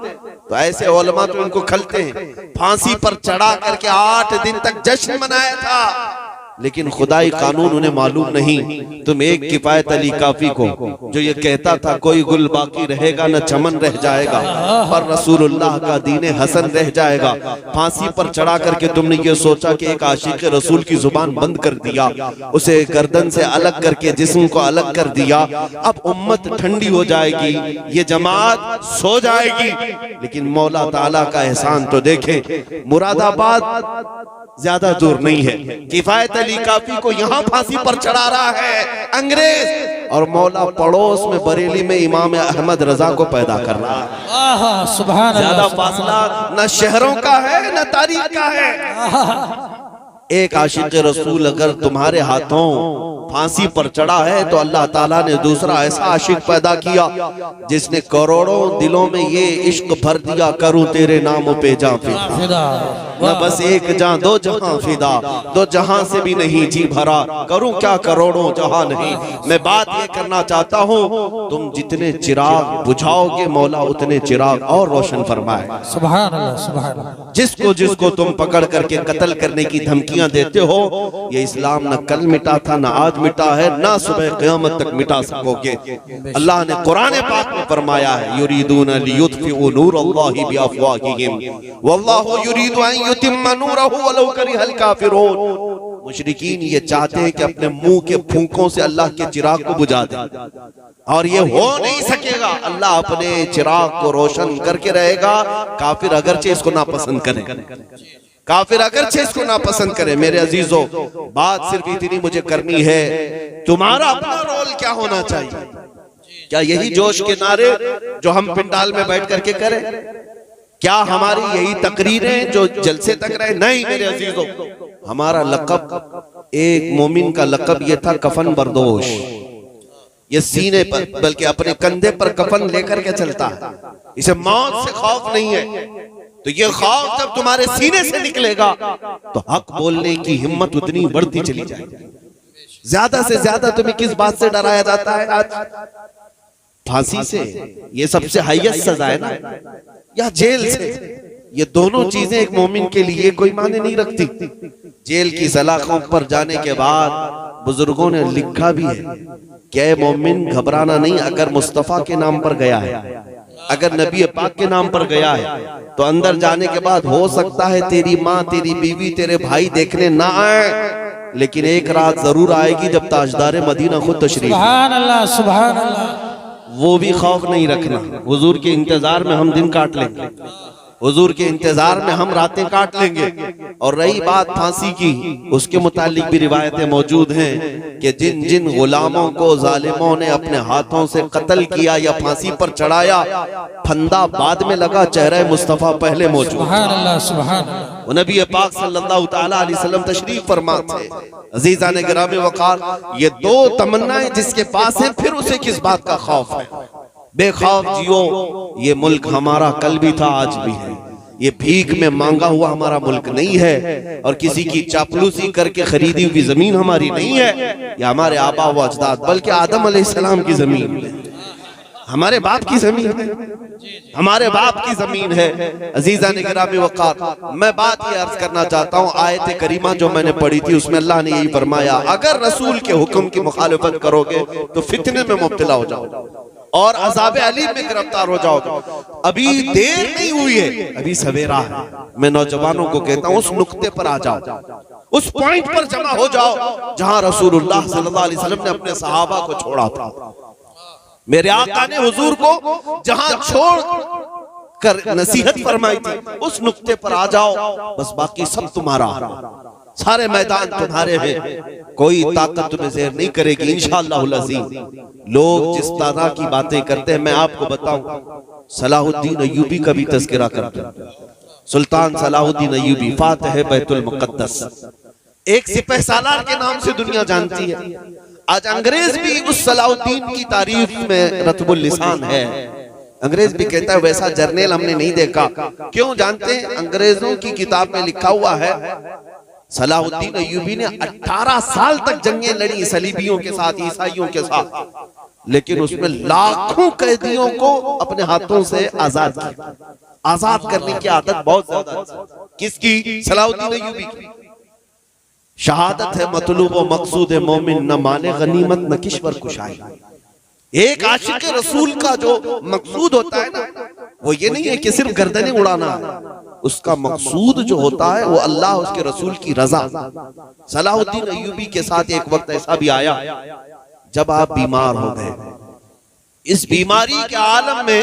तो ऐसे उलमा तो उनको खलते हैं। फांसी पर चढ़ा करके 8 दिन तक जश्न मनाया था, लेकिन खुदाई कानून उन्हें मालूम नहीं। तुम एक किफायत अली काफी को जो ये कहता था कोई गुल बाकी रहेगा न चमन रह जाएगा, पर रसूलुल्लाह का दीन हसन रह जाएगा, फांसी पर चढ़ा करके तुमने ये सोचा कि एक आशिक रसूल की जुबान बंद कर दिया, उसे गर्दन से अलग करके जिस्म को अलग कर दिया। अब उम्मत ठंडी हो जाएगी, ये जमात सो जाएगी। लेकिन मौला ताला का एहसान तो देखें, मुरादाबाद ज्यादा दूर नहीं है, किफायत अली काफी को यहाँ फांसी पर चढ़ा रहा है अंग्रेज, और मौला पड़ोस में बरेली में इमाम अहमद रजा को पैदा कर रहा है। सुभान अल्लाह। ज्यादा फासला न शहरों का है न तारीख का है। एक आशिक रसूल अगर तुम्हारे हाथों फांसी पर चढ़ा है तो अल्लाह ताला ने दूसरा ऐसा आशिक पैदा किया जिसने करोड़ों दिलों में ये इश्क भर दिया, करूं तेरे नाम पे जां फिदा, न बस एक जां दो जहां फिदा, दो जहां से भी नहीं जी भरा, करूं क्या करोड़ों जहां नहीं। मैं बात ये करना चाहता हूँ, तुम जितने चिराग बुझाओगे मौला उतने चिराग और रोशन फरमाए। सुभान अल्लाह, सुभान अल्लाह। जिसको जिसको तुम पकड़ करके कत्ल करने की धमकियां देते हो, ये इस्लाम न कल मिटा था, न आज मिटा है, ना सुबह क़यामत तक मिटा सकोगे। अल्लाह ने कुरान पाक में फरमाया है, युरीदूना लियुत्फिउ नूरल्लाहि बिअफ़वाहिहिम वल्लाहु युरीदु अन युतिम्मा नूरहु वलौ करिहल काफिरून। मुशरिकीन ये चाहते हैं कि अपने मुंह के फूंकों से अल्लाह के चिराग को बुझा दे, और ये हो नहीं सकेगा। अल्लाह अपने चिराग को रोशन करके रहेगा, काफिर अगरचे इसको नापसंद करें। काफिर अगरचे इसको नापसंद करे। मेरे अजीजों, बात सिर्फ इतनी मुझे करनी है, तुम्हारा अपना रोल क्या होना चाहिए? क्या यही जोश के नारे जो हम पिंडाल में बैठ करके करें? क्या हमारी यही तकरीरें जो जलसे तक रहे? नहीं मेरे अजीजों, हमारा लक़ब, एक मोमिन का लक़ब ये था कफन बरदोश। ये सीने पर बल्कि अपने कंधे पर कफन लेकर के चलता है। इसे मौत से खौफ नहीं है। तो ये खौफ जब तुम्हारे सीने से निकलेगा तो हक बोलने की हिम्मत उतनी बढ़ती चली जाएगी। ज्यादा से ज्यादा तुम्हें किस बात से डराया जाता है आज? फांसी से, ये सबसे हाईएस्ट सजा है ना, या जेल से। ये दोनों चीजें एक मोमिन के लिए कोई माने नहीं रखती। जेल की सलाखों पर जाने के बाद बुजुर्गों ने लिखा भी है कि मोमिन घबराना नहीं, अगर मुस्तफा के नाम पर गया है, अगर नबी पाक के नाम पर गया है, तो अंदर जाने के बाद हो सकता है तेरी माँ, तेरी बीवी, तेरे भाई देखने ना आए, लेकिन एक रात जरूर आएगी जब ताजदार मदीना खुद तशरीफ। सुभान अल्लाह, सुभान अल्लाह। वो भी खौफ नहीं रखना। हुजूर के इंतजार में हम दिन काट लेंगे, हुजूर के इंतजार में हम रातें काट लेंगे। और रही बात फांसी की, उसके मुतालिक भी रिवायतें मौजूद हैं कि जिन जिन गुलामों को जालिमों ने अपने हाथों से कत्ल किया या फांसी पर चढ़ाया, फंदा बाद में लगा, चेहरा मुस्तफा पहले मौजूद। सुभान अल्लाह, सुभान अल्लाह। वो नबी पाक सल्लल्लाहु तआला अलैहि वसल्लम तशरीफ फरमा थे। अजीजान गिरामी वकार, ये दो तमन्नाएं जिसके पास हैं, फिर उसे किस बात का खौफ है? बेखौफ जियो। ये मुल्क हमारा कल भी था, आज भी है। ये भीख में मांगा हुआ हमारा मुल्क नहीं है, और किसी की चापलूसी करके खरीदी हुई जमीन हमारी नहीं है। ये हमारे आबा व अजदाद, बल्कि आदम अलैहिस्सलाम की जमीन है, हमारे बाप की जमीन है, हमारे बाप की जमीन है। अजीजान गिरामी वकार, मैं बात ये अर्ज करना चाहता हूँ, आयत करीमा जो मैंने पढ़ी थी उसमें अल्लाह ने यही फरमाया, अगर रसूल के हुक्म की मुखालिफत करोगे तो फितने में मुब्तला हो जाओ और अज़ाब अलीम में गिरफ्तार हो जाओगे। अभी देर नहीं हुई है, अभी सवेरा है। मैं नौजवानों को कहता हूँ, उस नुक्ते पर आ जाओ, उस पॉइंट पर जमा हो जाओ जहां रसूलुल्लाह सल्लल्लाहु अलैहि वसल्लम ने अपने सहाबा को छोड़ा था। मेरे आका ने हुजूर को जहां छोड़ कर नसीहत फरमाई थी, उस नुक्ते पर आ जाओ, बस बाकी सब तुम्हारा, सारे मैदान तुम्हारे हैं, कोई ताकत तुम्हें ज़ेर नहीं करेगी इंशाअल्लाहुल अज़ीज़। लोग जिस तरह की बातें करते हैं, मैं आपको बताऊं, सलाहुद्दीन अय्यूबी का भी तज़किरा करते हैं। सुल्तान सलाहुद्दीन अय्यूबी, फातिह बैतुल मुक़द्दस, एक सिपहसालार के नाम से दुनिया जानती है। आज अंग्रेज भी उस सलाहुद्दीन की तारीफ में रत्बुल लिसान है। अंग्रेज भी कहता है वैसा जर्नल हमने नहीं देखा। क्यों जानते हैं? अंग्रेजों की किताब में लिखा हुआ है, सलाहुद्दीन अय्यूबी ने 18 साल तक जंगें लड़ी सलीबियों के साथ, ईसाइयों के साथ, लेकिन उसमें लाखों कैदियों को अपने हाथों से आजाद किया। आजाद करने की आदत बहुत ज्यादा किसकी? सलाहुद्दीन अय्यूबी की। शहादत है मतलूब व मकसूद है मोमिन, न माने गनीमत न किश्वर कुशाई। एक आशिक रसूल का जो मकसूद होता है ना, वो ये नहीं है कि सिर्फ गर्दनें उड़ाना है, उसका मकसूद जो होता है वो अल्लाह, उसके रसूल की रजा। सलाहुद्दीन अय्यूबी के साथ एक वक्त ऐसा भी आया जब आप बीमार हो गए। इस बीमारी के आलम में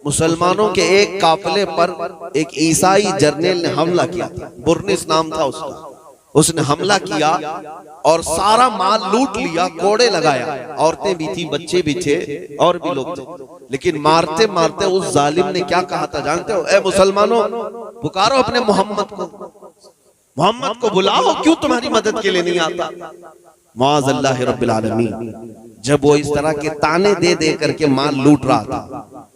मुसलमानों के एक काफिले पर एक ईसाई जर्नल ने हमला किया था, बुरनिस नाम था उसका। उसने हमला किया और सारा माल लूट लिया, कोड़े लगाया, औरतें भी थी, बच्चे भी थे और भी लोग थे। लेकिन मारते मारते उस जालिम ने क्या कहा था जानते हो? ए मुसलमानों, पुकारो अपने मोहम्मद को, मोहम्मद को बुलाओ, क्यों तुम्हारी मदद के लिए नहीं आता? मुआज़ल्लाहि रब्बिल आलमीन। जब वो इस तरह के ताने दे दे करके माल लूट रहा था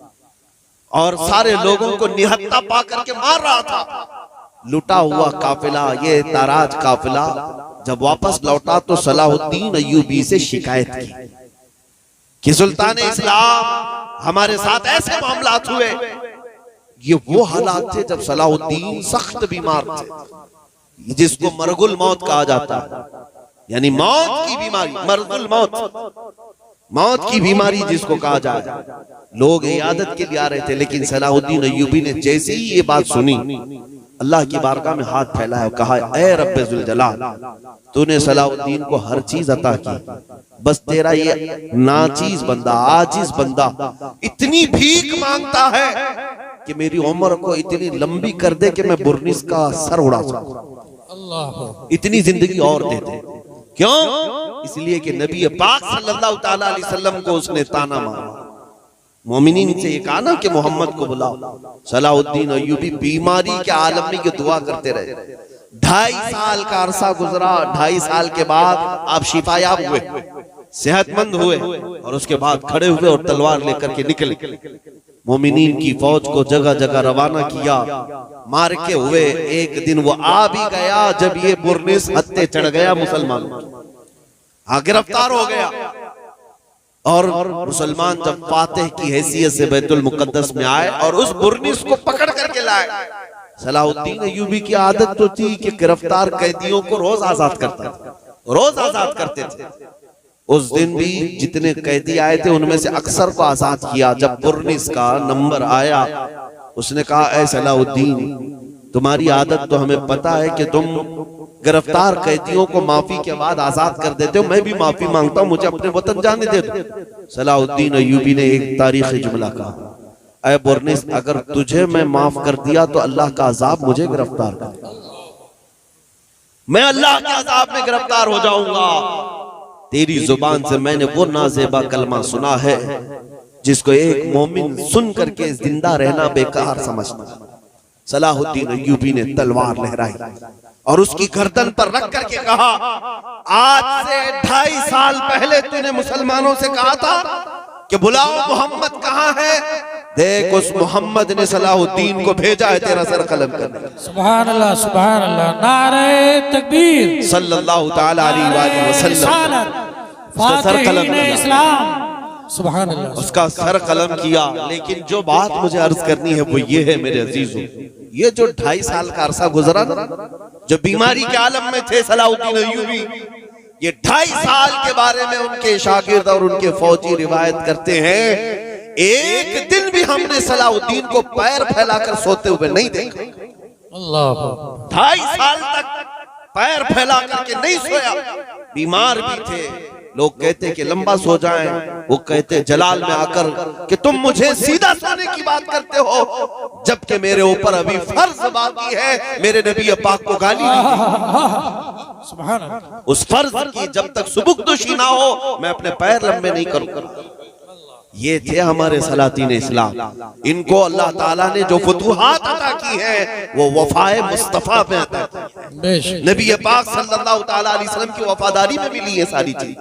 और सारे लोगों को निहत्ता पा करके मार रहा था, लुटा हुआ काफिला, ये ताराज काफिला जब वापस लौटा तो सलाहुद्दीन अय्यूबी से शिकायत की कि सुल्तान इस्लाम, हमारे साथ ऐसे मामलात हुए। ये वो हालात थे जब सलाहुद्दीन सख्त बीमार थे, जिसको मरगुल मौत कहा जाता है, यानी मौत की बीमारी, मरगुल मौत, मौत की बीमारी जिसको कहा जाए। लोग इयादत के लिए आ रहे थे, लेकिन सलाहुद्दीन अय्यूबी ने जैसे ही ये बात सुनी, अल्लाह की बारगाह में हाथ फैलाया, कहा ऐ रब्बे जुल जलाल, तूने सलाहुद्दीन को हर चीज अता की, बस तेरा ये नाचीज बंदा, आजिज बंदा इतनी भीख मांगता है कि मेरी उम्र को इतनी लंबी कर दे कि मैं बुर्निस का सर उड़ा सकूं, अल्लाह, इतनी जिंदगी और दे दे। क्यों? इसलिए कि नबी पाक सल्लल्लाहु ताला अलैहि वसल्लम को उसने ताना मारा। मोमिनीन से ये कहा ना कि मोहम्मद को बुलाओ। सलाहुद्दीन अय्यूबी बीमारी के आलम में ये दुआ करते रहे। 2.5 साल का अरसा गुजरा। 2.5 साल के बाद आप शिफायाब हुए, सेहतमंद हुए, और उसके बाद खड़े हुए और तलवार लेकर के निकले। मोमिनीन की फौज को जगह जगह रवाना किया, मार के हुए। एक दिन वो आ भी गया जब ये बुर्निस हत्ते चढ़ गया मुसलमानों, हाँ गिरफ्तार हो गया। और मुसलमान जब फातिह की हैसियत से बैतुल मुकद्दस में आए और उस बुर्निस को पकड़ करके लाए। सलाहुद्दीन अय्यूबी की आदत तो थी कि गिरफ्तार कैदियों को रोज आजाद करता था, रोज आजाद करते थे। उस दिन भी जितने कैदी आए थे उनमें से अक्सर को आजाद किया। जब बुर्निस का नंबर आया, उसने कहा, ऐ सलाहुद्दीन, तुम्हारी आदत तो हमें पता है कि तुम गिरफ्तार कैदियों को माफी के बाद आजाद कर देते हो। मैं भी माफी मांगता हूं, मुझे अपने वतन जाने दे दो। सलाहुद्दीन अय्यूबी ने एक तारीखी जुमला कहा, ऐ बुर्निस, अगर तुझे मैं माफ कर दिया तो अल्लाह का अजाब मुझे गिरफ्तार कर, मैं अल्लाह के अजाब में गिरफ्तार हो जाऊंगा। तेरी जुबान से मैंने वो नाजेबा कलमा सुना है जिसको एक मोमिन सुन करके जिंदा रहना बेकार समझता। सलाहुद्दीन अय्यूबी ने तलवार लहराई और उसकी गर्दन पर रख करके कहा, आज से 2.5 साल पहले तूने मुसलमानों से कहा था कि बुलाओ मोहम्मद कहाँ है। देख, उस मोहम्मद ने सलाहुद्दीन को भेजा है तेरा सर कलम करने। सुभान अल्लाह, सुभान अल्लाह, नारे तकबीर, सल्लल्लाहु ताला अलैहि वसल्लम, उसका सर कलम किया, सुभान अल्लाह, उसका सर कलम किया। लेकिन जो बात मुझे अर्ज करनी है वो ये है मेरे अजीजों, ये जो 2.5 साल का अरसा गुजरा ना, जो बीमारी के आलम में थे सलाहुद्दीन अय्यूबी, ये 2.5 साल के बारे में उनके शागिर्द और उनके फौजी रिवायत करते हैं, एक दिन भी हमने सलाहुद्दीन को पैर फैलाकर सोते हुए नहीं देखा। अल्लाह, 2.5 साल तक पैर फैला करके नहीं सोया। बीमार भी थे, लोग कहते कि लंबा सो जाएं, वो कहते जलाल में आकर कि तुम मुझे सीधा सोने की बात करते हो, जबकि मेरे ऊपर अभी फर्ज बाकी है। मेरे नबी पाक को गाली दी, सुभान अल्लाह, उस फर्ज की जब तक सुबुकदोशी ना हो मैं अपने पैर लंबे नहीं करूंगा। ये थे हमारे सलातीन इस्लाम। इनको अल्लाह ताला ने जो फतूहात अता की है वो वफाए मुस्तफा पे अता की है। नबी पाक सल्लल्लाहु ताला अलैहि वसल्लम की वफादारी में मिली है सारी चीज।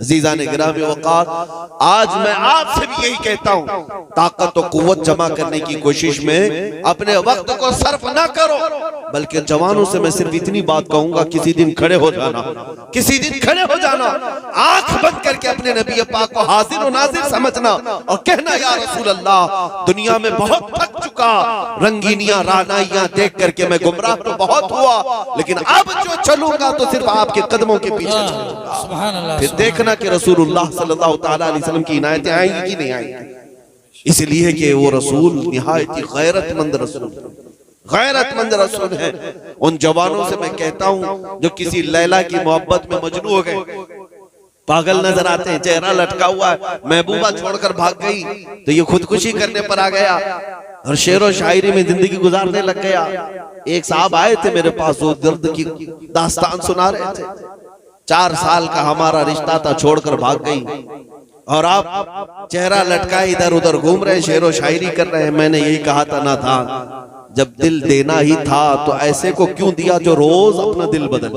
अजीज़ान गिरामी वक़ार, आज मैं आपसे भी यही कहता हूँ, ताकत और कुव्वत जमा करने की कोशिश में अपने वक्त को सर्फ ना करो, बल्कि जवानों से मैं सिर्फ इतनी बात कहूंगा, किसी दिन खड़े हो जाना, किसी दिन खड़े हो जाना, आंख बंद करके अपने नबी पाक को हाजिर और नाजिर समझना और कहना, या रसूल अल्लाह, दुनिया में बहुत थक चुका, रंगीनियां रानाइयां देख करके मैं गुमराह तो बहुत हुआ, लेकिन अब जो चलूंगा तो सिर्फ आपके कदमों के पीछे चलूंगा। सुभान अल्लाह, फिर देखना कि रसूलुल्लाह सल्लल्लाहु ताला अलैहि वसल्लम की इनायतें आएंगी कि नहीं आएंगी। इसलिए कि वो रसूल निहायत ही गैरतमंद रसूल, गैरतमंद रसूल है। उन जवानों से मैं कहता हूँ जो किसी लैला की मोहब्बत में मजनू हो गए, पागल नजर आते हैं, चेहरा लटका हुआ है, महबूबा छोड़कर भाग गई तो ये खुदकुशी करने पर आ गया और शेर और शायरी में जिंदगी गुजारने लग गया। एक साहब आए थे मेरे पास, वो दर्द की दास्तान सुना रहे थे। 4 साल का हमारा रिश्ता था, छोड़कर भाग गई और आप चेहरा लटकाए इधर उधर घूम रहे, शेर और शायरी कर रहे हैं। मैंने यही कहा था ना था, जब दिल देना ही था तो ऐसे को क्यों दिया जो रोज अपना दिल बदल।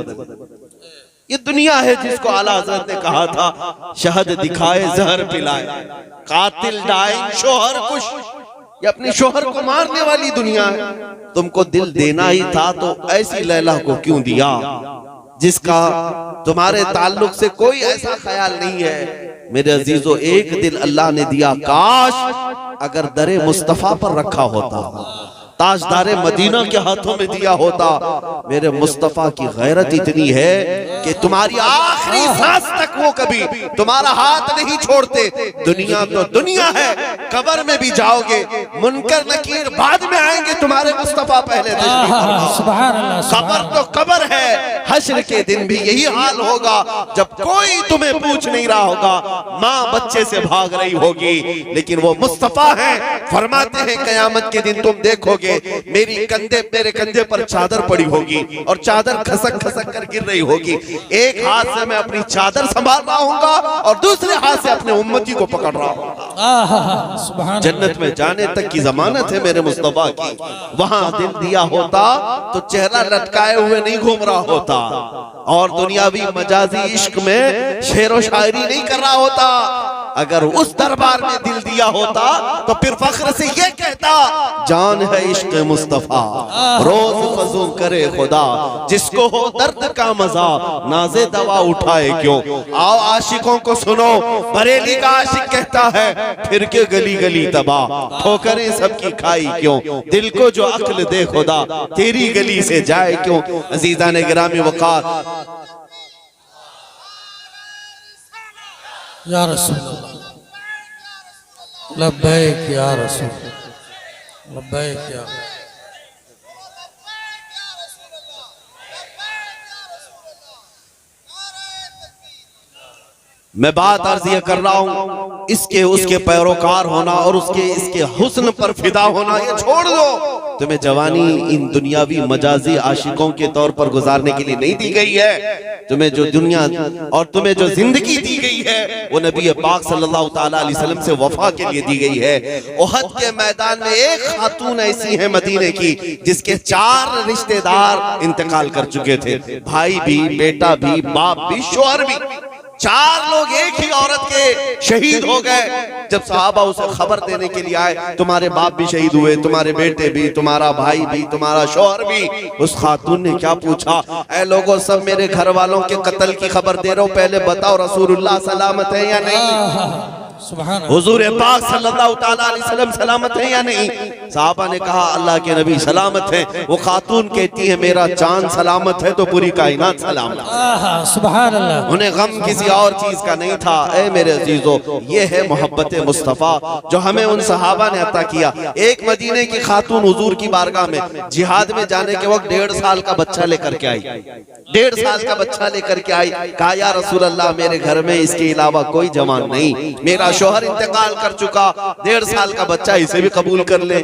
ये दुनिया है जिसको आला हज़रत ने कहा था, शहद दिखाए जहर पिलाए, कातिल डाइन शोहर कुश, ये अपने शोहर को मारने वाली दुनिया है। तुमको दिल देना ही था तो ऐसी लैला को क्यों दिया जिसका तुम्हारे ताल्लुक से कोई ऐसा ख्याल नहीं है। मेरे अजीजों, एक दिल अल्लाह ने दिया, काश अगर दरे मुस्तफा पर रखा होता। ताजदारे मदीना के हाथों में दिया होता। मेरे मुस्तफा की गैरत इतनी है कि तुम्हारी आखिरी सांस तक वो कभी तुम्हारा हाथ नहीं छोड़ते। दुनिया तो दुनिया है, कब्र में भी जाओगे, मुनकर नकीर बाद में आएंगे, तुम्हारे मुस्तफा पहले कब्र तो कब्र है। हश्र के दिन भी यही हाल होगा, जब कोई तुम्हें पूछ नहीं रहा होगा, माँ बच्चे से भाग रही होगी, लेकिन वो मुस्तफा है। फरमाते हैं कयामत के दिन तुम देखोगे मेरे कंधे पर चादर पड़ी होगी और चादर खसक खसक कर गिर रही होगी। एक हाथ से मैं अपनी चादर संभाल रहा हूँगा और दूसरे हाथ से अपने उम्मती को पकड़ रहा हूँ। जन्नत में जाने तक की जमानत है मेरे मुस्तफा की। वहां दिल दिया होता तो चेहरा लटकाए हुए नहीं घूम रहा होता और दुनियावी मजाजी इश्क में शेरो शायरी नहीं कर रहा होता। अगर उस दरबार में दिल दिया होता तो फिर फख्र से ये कहता, जान है इश्क मुस्तफा रोज फजू करे खुदा, जिसको हो दर्द का मजा नाजे दवा उठाए क्यों। आओ आशिकों को सुनो, बरेली का आशिक कहता है फिर के गली गली तबाह, ठोकरें सबकी खाई क्यों, दिल को जो अक्ल दे खुदा तेरी गली से जाए क्यों। अजीजा ने गिरामी वक़ार या रसूल लब्बैक या रसूल लब्बैक या। मैं बात अर्ज ये कर रहा हूं, इसके उसके पैरोकार होना और उसके इसके हुस्न पर फिदा होना ये छोड़ दो। तुम्हें जवानी इन दुनियावी मजाजी आशिकों के तौर पर गुजारने के लिए नहीं दी गई है। तुम्हें जो दुनिया और तुम्हें जो जिंदगी दी गई है वो नबी पाक सल्लल्लाहु ताला अलैहि वसल्लम से वफा के लिए दी गई है। ओहद के मैदान में एक खातून ऐसी है मदीने की जिसके 4 रिश्तेदार इंतकाल कर चुके थे, भाई भी, बेटा भी, बाप भी, शौहर भी। 4 लोग एक ही औरत के शहीद हो गए। जब सहाबा उसे खबर देने के लिए आए, तुम्हारे बाप भी शहीद हुए, तुम्हारे बेटे भी, तुम्हारा भाई भी, तुम्हारा शौहर भी, उस खातून ने क्या पूछा, ऐ लोगों सब मेरे घर वालों के कत्ल की खबर दे रहे हो, पहले बताओ रसूलुल्लाह सलामत है या नहीं, हुजूर पाक सल्लल्लाहु ताला अलैहि वसल्लम सलामत है या नहीं। साहबा ने कहा अल्लाह के नबी सलामत है। वो खातून कहती है मेरा चांद सलामत है तो पूरी कायनात सलामत है। सुभान अल्लाह। उन्हें गम किसी और चीज का नहीं था। ऐ मेरे अजीजों, ये है मोहब्बत मुस्तफा जो हमें उन सहाबा ने अता किया। एक मदीने की खातून हुजूर की बारगाह में जिहाद में जाने के वक्त 1.5 साल का बच्चा लेकर के आई, 1.5 साल का बच्चा लेकर के आई। कहा या रसूल अल्लाह मेरे घर में इसके अलावा कोई जवान नहीं, मेरा शौहर इंतकाल कर चुका, 1.5 साल का बच्चा, इसे भी कबूल कर ले।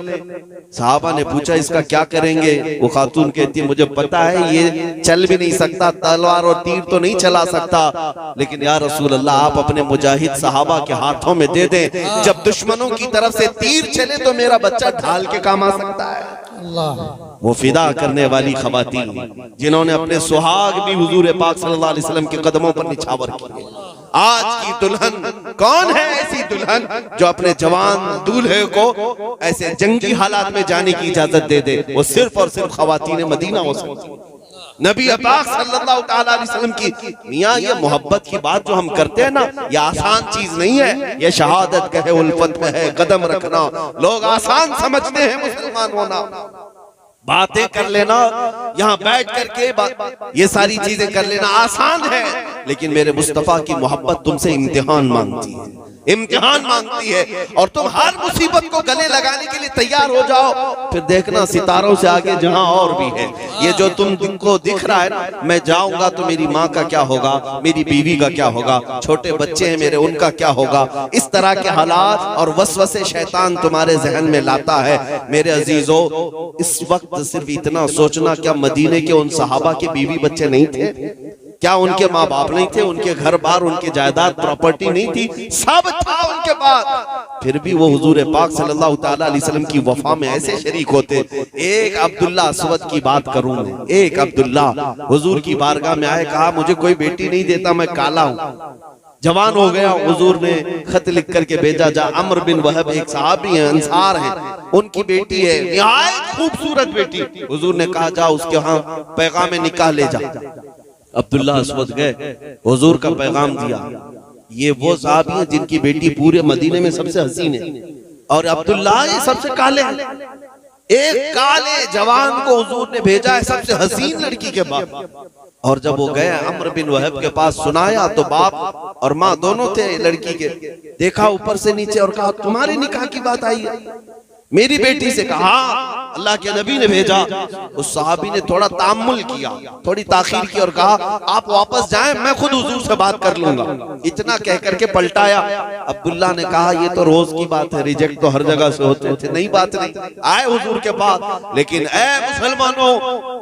साहबा ने पूछा इसका क्या करेंगे। वो खातून कहती है मुझे पता है ये चल भी नहीं सकता, तलवार और तीर तो नहीं चला सकता, लेकिन या रसूल अल्लाह आप अपने मुजाहिद सहाबा के हाथों में दे दें, जब दुश्मनों की तरफ से तीर चले तो मेरा बच्चा ढाल के काम आ सकता है। अल्लाह। वो फिदा करने वाली खवातीन जिन्होंने अपने सुहाग भी हुजूर पाक सल्लल्लाहु अलैहि वसल्लम के कदमों पर निछावर किए। आज की दुल्हन कौन है ऐसी दुल्हन जो अपने जवान दूल्हे को ऐसे जंगी हालात में जाने की इजाजत दे दे। वो सिर्फ और सिर्फ खवातीन मदीना हो सकती। नबी पाक सल्लल्लाहु ताला अलैहि वसल्लम की मियां ये मोहब्बत की बात जो हम करते हैं ना, ये आसान चीज नहीं है। ये शहादत कहे उल्फत में है कदम रखना। लोग आसान समझते हैं मुसलमान होना, बातें कर लेना, यहाँ बैठ करके ये सारी चीजें कर लेना आसान है, लेकिन मेरे मुस्तफा की मोहब्बत तुमसे इम्तिहान मांगती है, इम्तिहान मांगती है। और तुम हर मुसीबत को गले लगाने के लिए तैयार हो जाओ, फिर देखना सितारों से आगे जहां और भी है। ये जो तुमको दिख रहा है ना, मैं जाऊंगा तो मेरी माँ का क्या होगा, मेरी बीवी का क्या होगा, छोटे बच्चे हैं मेरे उनका क्या होगा, इस तरह के हालात और वसवसे शैतान तुम्हारे जहन में लाता है। मेरे अजीजों, इस वक्त सिर्फ इतना सोचना, क्या मदीने के उन सहाबा के बीवी बच्चे नहीं थे? क्या उनके माँ बाप नहीं थे? उनके घर बार, उनके जायदाद प्रॉपर्टी नहीं थी? सब था उनके पास, फिर भी वो हुजूर पाक सल्लल्लाहु ताला अलैहि वसल्लम की वफा में ऐसे शरीक होते। एक अब्दुल्ला अस्वद की बात करूं मैं, एक अब्दुल्ला हुजूर की बारगाह में आए, कहा मुझे कोई बेटी नहीं देता, मैं काला हूं, जवान हो गया। हुजूर ने खत लिख करके भेजा, जा अम्र बिन वहब एक सहाबी हैं, अंसार हैं, उनकी बेटी है, निहायत खूबसूरत बेटी। हुजूर ने कहा जा उसके यहाँ पैगाम निकाह ले जा। अब्दुल्ला अस्वद गए, हुजूर का पैगाम दिया। ये वो साहबी हैं जिनकी बेटी पूरे मदीने में सबसे हसीन है, और अब्दुल्ला ये सबसे काले हैं। एक काले जवान को हुजूर ने भेजा है सबसे हसीन लड़की के बाप। और जब वो गए अम्र बिन वहब के पास सुनाया तो बाप और माँ दोनों थे लड़की के, देखा ऊपर से नीचे और कहा तुम्हारे निकाह की बात आई है? मेरी बेटी से कहा अल्लाह के नबी ने भेजा। उस सहाबी ने थोड़ा तामुल किया, थोड़ी ताखीर की और कहा आप वापस जाएं, मैं खुद हुजूर से बात कर लूंगा। इतना कह करके पलटाया। अब्दुल्ला ने कहा ये तो रोज की बात है, रिजेक्ट तो हर जगह से होते थे, नहीं बात नहीं। आए हुजूर के पास, लेकिन ऐ मुसलमानों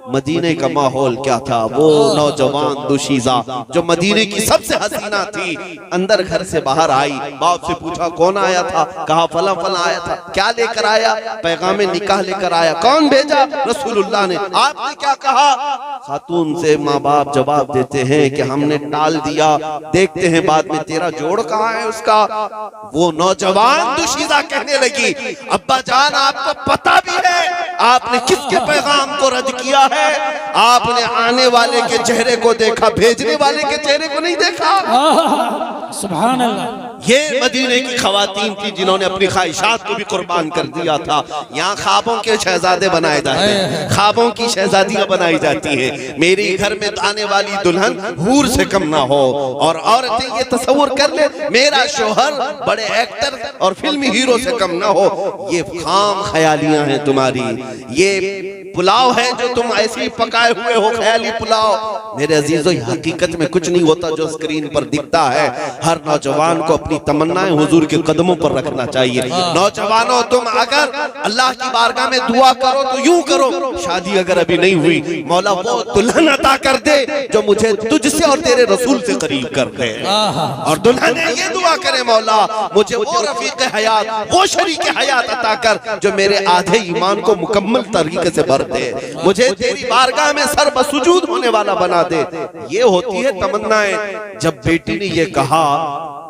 मदीने का माहौल क्या था। वो नौजवान दुशीजा जो मदीने की सबसे हसीना थी अंदर घर से बाहर आई। बाप से पूछा कौन आया था? कहा फला फला आया था। क्या लेकर आया? पैगामे निकाह लेकर आया। कौन भेजा? रसूलुल्लाह ने। आपने क्या कहा? खातून से माँ बाप जवाब देते हैं कि हमने टाल दिया, देखते हैं बाद में। तेरा जोड़ कहाँ है उसका? वो नौजवान दुशीदा कहने लगी अब्बा जान आपको पता भी है आपने किसके पैगाम को रद्द किया है? आपने आने वाले के चेहरे को देखा, भेजने वाले के चेहरे को नहीं देखा। सुभान अल्लाह। ये मदीने की खवातीन थी जिन्होंने अपनी ख्वाहिशात को भी कुर्बान कर दिया था। यहाँ ख्वाबों के शहजादे बनाए जाते हैं, ख्वाबों की शहजादियां बनाई जाती हैं। मेरे घर में आने वाली दुल्हन हूर से कम ना हो। और औरतें ये तस्वुर कर ले मेरा शोहर बड़े एक्टर और फिल्मी हीरो से कम ना हो। ये खाम ख्यालियां हैं तुम्हारी, ये पुलाव है जो तुम ऐसे ही पकाए हुए हो, ख्याली पुलाव। मेरे अजीजों हकीकत में कुछ नहीं होता जो स्क्रीन पर दिखता है। हर नौजवान को अपनी तमन्नाएं हुजूर के कदमों पर रखना चाहिए। नौजवानों तुम अगर अल्लाह की बारगाह में दुआ करो तो यूं करो, शादी अगर अभी नहीं हुई मौला वो दुल्हन अता कर दे जो मुझे तुझसे और तेरे रसूल से करीब कर दे। और दुल्हन ये दुआ करे मौला मुझे वो रफीक हयात, वो शरीक हयात अता कर जो मेरे आधे ईमान को मुकम्मल तरीके से भर दे, मुझे तेरी बारगाह में सर बसुजूद होने वाला बना दे। ये होती है तमन्नाएं। जब बेटी ने ये कहा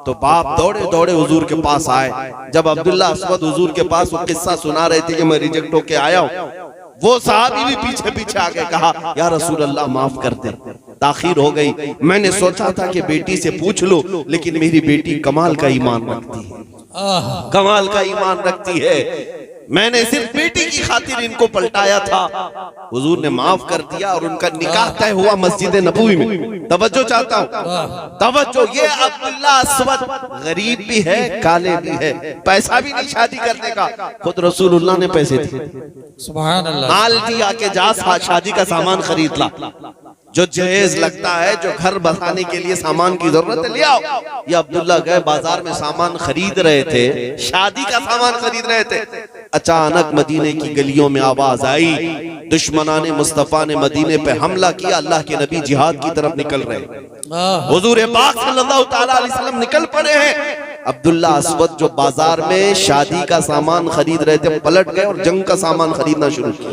तो बाप दौड़े दौड़े हुजूर के पास आए। जब अब्दुल्ला अस्वद हुजूर के पास वो किस्सा सुना रहे थे कि मैं रिजेक्ट होके आया हूँ, वो साहबी भी पीछे पीछे आके कहा या रसूल अल्लाह माफ कर दे, ताखीर हो गई। मैंने सोचा था कि बेटी से पूछ लो, लेकिन मेरी बेटी कमाल का ईमान रखती है, कमाल का ईमान रखती है। मैंने सिर्फ बेटी की खातिर इनको पलटाया था। हुजूर ने माफ कर दिया और उनका निकाह तय हुआ मस्जिद नबवी में। तवज्जो चाहता हूँ, तवज्जो। ये अब्दुल्ला अस्वद गरीब भी है, काले भी है, पैसा भी नहीं शादी करने का, खुद रसूलुल्लाह ने पैसे थे, सुभान अल्लाह, माल दिया के जा शादी का सामान खरीद ला, जो जहेज लगता है, जो घर बसाने के लिए सामान की जरूरत है ले आओ। ये अब्दुल्ला गए बाजार में सामान खरीद रहे थे, शादी का सामान खरीद रहे थे। अचानक मदीने की गलियों में आवाज आई, दुश्मनाने मुस्तफा ने मदीने पे हमला किया, अल्लाह के नबी जिहाद की तरफ निकल रहे। हुजूर पाक सल्लल्लाहु तआला अलैहि वसल्लम निकल पड़े हैं। अब्दुल्ला अस्वद जो बाजार में शादी का सामान खरीद रहे थे पलट गए और जंग का सामान खरीदना शुरू किया।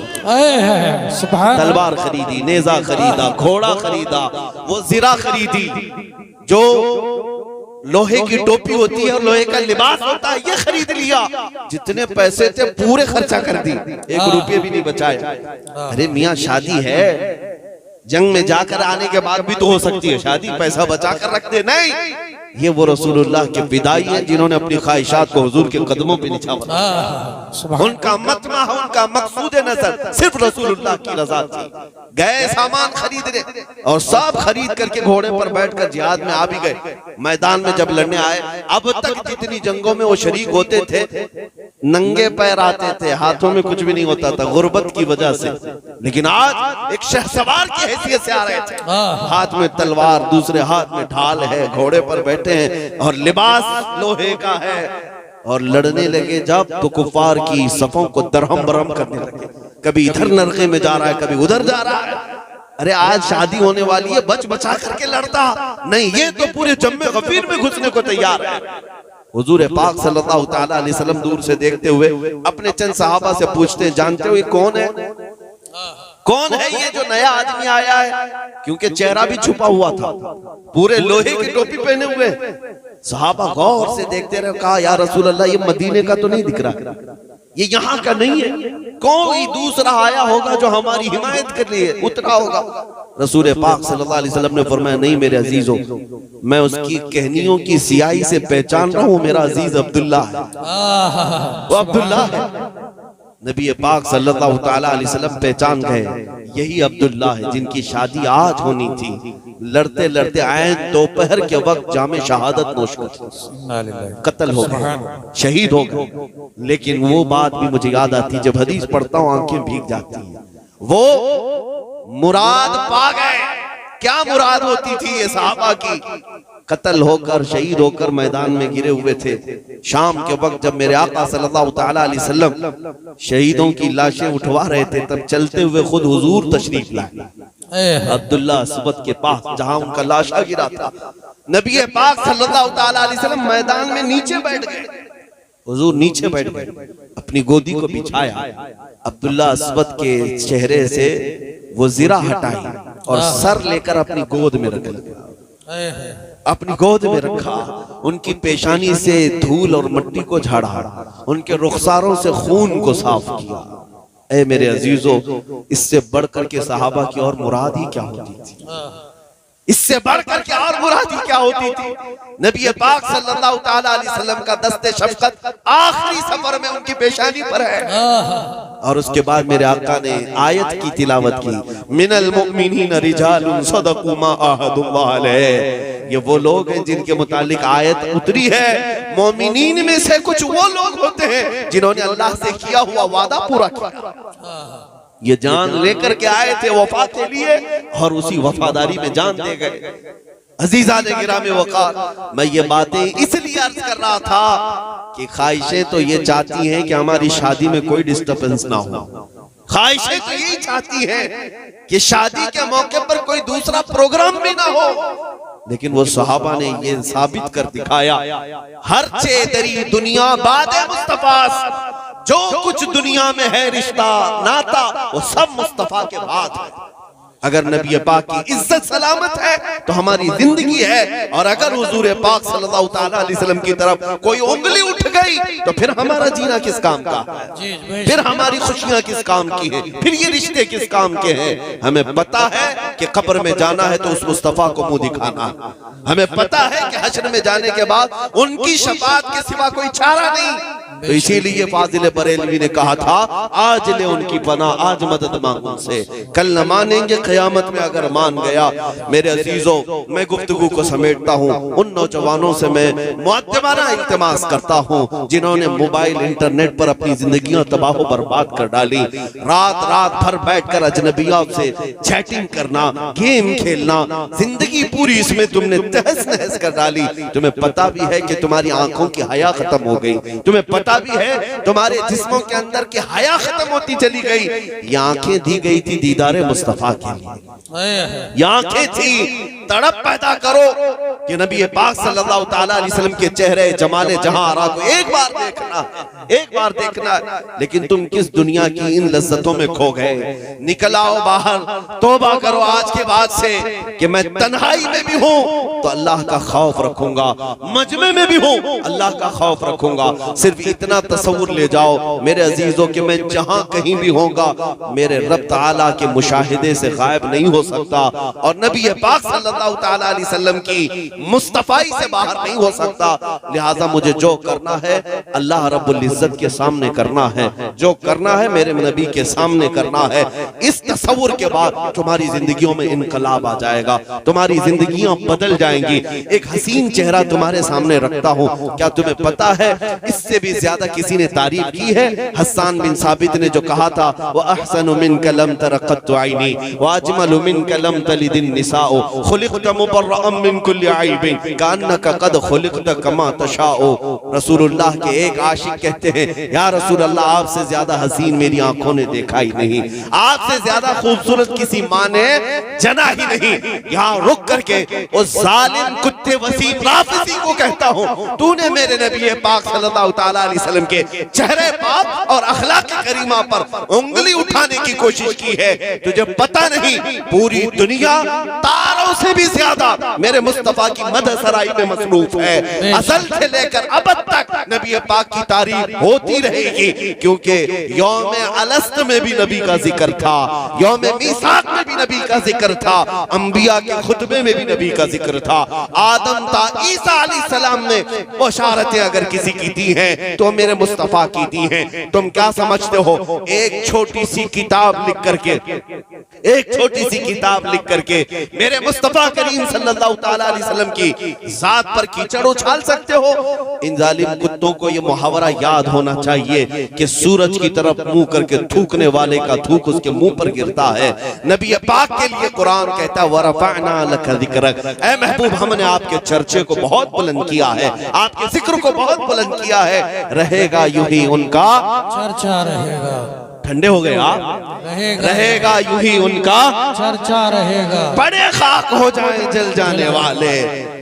तलवार खरीदी, नेजा खरीदा, घोड़ा खरीदा, वो जिरा खरीदी, जो लोहे की टोपी होती है और लोहे का लिबास होता है, ये खरीद लिया। जितने पैसे थे पूरे खर्चा कर दी, 1 रुपये भी नहीं बचाया। अरे मियाँ शादी है, जंग में जाकर आने के बाद भी तो हो सकती है शादी, पैसा बचा कर रख दे। नहीं, ये वो रसूलुल्लाह के फिदाई हैं जिन्होंने अपनी ख्वाहिशात को हुजूर के कदमों पे निछावा। उनका मतमा, उनका मकसूद नजर सिर्फ रसूलुल्लाह की रजा थी। गए सामान खरीदने और सब खरीद करके घोड़े पर बैठकर जिहाद में आ भी गए। मैदान में जब लड़ने आए, अब तक जितनी जंगों में वो शरीक होते थे नंगे पैर आते थे, हाथों में कुछ भी नहीं होता था गुर्बत की वजह से, लेकिन आज एक शहसवार की हैसियत से आ रहे थे। हाथ में तलवार, दूसरे हाथ में ढाल है, घोड़े पर बैठे हैं और लिबास लोहे का है, और लड़ने लगे जब तो कुफार की सफों को दरहम बरहम करने लगे। कभी इधर नरके में जा रहा है, कभी उधर जा रहा है। अरे आज शादी होने वाली है, बच बचा करके लड़ता नहीं, ये तो पूरे जम्मे गफीर में घुसने को तैयार है। हुजूर पाक सल्लल्लाहु तआला अलैहि वसल्लम दूर से देखते हुए अपने चंद सहाबा से पूछते हैं, जानते हो ये कौन है? कौन है ये जो नया आदमी आया है? क्योंकि चेहरा भी छुपा हुआ था, पूरे लोहे की टोपी पहने हुए। सहाबा गौर से देखते रहे, कहा या रसूल अल्लाह ये मदीने का तो नहीं दिख रहा, ये यहाँ का नहीं है, कोई दूसरा आया होगा जो हमारी हिमायत के लिए उतरा होगा। रसूल पाक सल्लल्लाहु अलैहि वसल्लम ने फरमाया, नहीं मेरे अजीजों, मैं उसकी कहनियों की सियाही से पहचान रहा हूँ, मेरा अजीज अब्दुल्ला है, वो अब्दुल्ला है। नबी पाक सल्लल्लाहु ताला अलैहि वसल्लम पहचान गए यही अब्दुल्ला है जिनकी शादी आज होनी थी। लड़ते लड़ते आए दोपहर के वक्त जामे शहादत नोश कर कत्ल हो गए, शहीद हो गए। लेकिन वो बात भी मुझे याद आती, जब हदीस पढ़ता हूँ आंखें भीग जाती हैं। वो मुराद पा गए। क्या मुराद होती थी ये सहाबा की? कत्ल होकर शहीद होकर मैदान में गिरे हुए थे। शाम के वक्त जब मेरे आका सल्लल्लाहु ताला अलैहि वसल्लम शहीदों की लाशें उठवा रहे थे, तब चलते हुए खुद हुजूर तशरीफ लाए अब्दुल्ला अस्वद के पास, जहां उनका लाशा गिरा था। नबी पाक सल्लल्लाहु ताला अलैहि वसल्लम मैदान में नीचे बैठ गए। हुजूर नीचे बैठ गए, अपनी गोदी को बिछाया, अब्दुल्ला अस्वद के चेहरे से वो जिरा हटाई और सर लेकर अपनी गोद में रख लिया। अपनी गोद में रखा, उनकी पेशानी से धूल और मिट्टी को झाड़ा, उनके रुखसारों से खून को साफ किया। ऐ मेरे अजीजों, इससे बढ़कर के सहाबा की और मुराद ही क्या होती थी? इससे बढ़कर के और मुराद ही क्या होती थी? नबी पाक सल्लल्लाहु ताला अलैहि वसल्लम का दस्ते शफकत आखिरी सफर में उनकी पेशानी पर है। और उसके बाद मेरे आका ने आयत की तिलावत की, मिनल मुमिनीन रिजालुन सदकू मा आहदुल्लाह अलैह। ये वो लोग हैं जिनके मुतालिक आयत उतरी है। मोमिनीन में से कुछ वो लोग होते हैं जिन्होंने अल्लाह से किया हुआ वादा पूरा किया। ये जान लेकर के आए थे वफा के लिए और उसी वफादारी में जान दे गए। अजीजा ने गिरामे वकार, मैं ये बातें इसलिए अर्ज कर रहा था कि ख्वाहिशें तो ये चाहती हैं कि हमारी शादी में कोई डिस्टर्बेंस ना हो। ख्वाहिशें तो यही चाहती हैं कि शादी के मौके पर कोई दूसरा प्रोग्राम भी ना हो। लेकिन वो सहाबा ने ये साबित कर दिखाया, हर चे तेरी दुनिया बादे मुस्तफा, जो कुछ दुनिया में है रिश्ता नाता वो सब मुस्तफा के बाद है। अगर नबी पाक की इज्जत सलामत है तो हमारी जिंदगी है, और अगर हुजूर पाक सल्लल्लाहु ताला अलैहि वसल्लम की तरफ कोई उंगली उठ गई तो फिर हमारा जीना किस काम का है? फिर हमारी खुशियां किस काम की है? फिर ये रिश्ते किस काम के हैं? हमें पता है कि कब्र में जाना है तो उस मुस्तफा को मुंह दिखाना है। हमें पता है कि हश्र में जाने के बाद उनकी शफाअत के सिवा कोई चारा नहीं। तो इसीलिए फाजिल बरेलवी ने कहा था, आज ले उनकी पनाह, आज मदद मांग उनसे, कल न मानेंगे क़यामत में अगर मान गया। मेरे अजीजों, मैं गुफ्तगू को समेटता हूँ। उन नौजवानों से मैं मुअद्दबाना इल्तिमास करता हूँ जिन्होंने मोबाइल इंटरनेट पर अपनी जिंदगियां तबाह बर्बाद कर डाली। रात रात भर बैठकर अजनबियों से चैटिंग करना, गेम खेलना, जिंदगी पूरी इसमें तुमने तहस नहस कर डाली। तुम्हें पता भी है कि तुम्हारी आंखों की हया खत्म हो गई, तुम्हें पता भी है तुम्हारे जिस्मों के अंदर की हया खत्म होती चली गई। ये आंखें दी गई थी दीदारे मुस्तफा के लिए, ये आंखें थी तड़प पैदा करो कि नबी पाक सल्लल्लाहु ताला अलैहि वसल्लम के चेहरे जमाले जहां आरा को एक बार देखना, एक बार देखना। लेकिन तुम किस दुनिया की इन लज्जतों में खो गए। निकल आओ बाहर, तौबा करो आज के बाद से कि मैं तन्हाई में भी हूं तो अल्लाह का खौफ रखूंगा, मजमे में भी हूं अल्लाह का खौफ रखूंगा। सिर्फ इतना तसव्वुर ले जाओ मेरे अजीजों कि मैं जहां कहीं भी होगा मेरे रब ताला के मुशाहिदे से गायब नहीं हो सकता, और नबी पाक सल्लल्लाहु ताला अलैहि वसल्लम की मुस्तफाई से बाहर नहीं हो सकता। लिहाजा मुझे जो करना है अल्लाह रब्बुल इज्जत के सामने करना है, जो करना है मेरे नबी के सामने करना है। इस तसव्वुर के बाद तुम्हारी जिंदगियों में इनकलाब आ जाएगा, तुम्हारी जिंदगियां बदल जाएंगी। एक हसीन चेहरा तुम्हारे सामने रखता हूं, क्या तुम्हें पता है इससे भी ज्यादा किसी ने तारीफ की है? हस्सान बिन साबित ने जो कहा था, व अहसनु मिनका लम तरक़त आइनी व अजमलु मिनका लम तलिदिन निसाओ खुलिक़त मुबर्रअम मिन कुल्लि ऐबिन कान्नका क़द खुलिक़त कमा तशाओ। रसूलुल्लाह के एक आशिक कहते हैं, या रसूल अल्लाह, आपसे ज्यादा हसीन मेरी आंखों ने देखा ही नहीं, आपसे ज्यादा खूबसूरत किसी माँ ने जना ही नहीं। यहाँ रुक करके उस जालिम कुत्ते वसीम राफिसी को कहता हूँ, तूने मेरे नबी पाक सल्लल्लाहु ताला अलैहि वसल्लम के चेहरे पाक और अखलाक करीमा पर उंगली उठाने की कोशिश की है। तुझे पता नहीं पूरी दुनिया तारों सालों से भी ज्यादा मेरे मुस्तफा की मदह सराई में मसरूफ है। असल से लेकर अब तक नबी पाक की तारीफ होती रहेगी, क्योंकि यौम अलस्त में भी नबी का जिक्र था, यौम मीसाक में भी नबी का जिक्र था, अंबिया के खुतबे में भी नबी का जिक्र था। आदम ता ईसा अलैहिस्सलाम ने बशारतें अगर किसी की दी हैं तो मेरे मुस्तफा की दी हैं। तुम क्या समझते हो, एक छोटी सी किताब लिख करके, एक छोटी सी किताब लिख करके मेरे मुस्तफा करीम सल्लल्लाहु तआला अलैहि वसल्लम की जात पर कीचड़ उछाल सकते हो? इन जालिम कुत्तों को ये मुहावरा याद होना चाहिए कि सूरज की तरफ मुंह करके थूकने वाले का थूक उसके मुंह पर गिरता है। नबी पाक के लिए कुरान कहता है वरफ़अना लका ज़िक्रक, ऐ महबूब हमने आपके चर्चे को बहुत बुलंद किया है, आपके जिक्र को बहुत बुलंद किया है। रहेगा यूं ही उनका चर्चा रहेगा। ठंडे हो गए आप? रहेगा यूं ही उनका चर्चा रहेगा। बड़े खाक हो जाएं जल जाने वाले,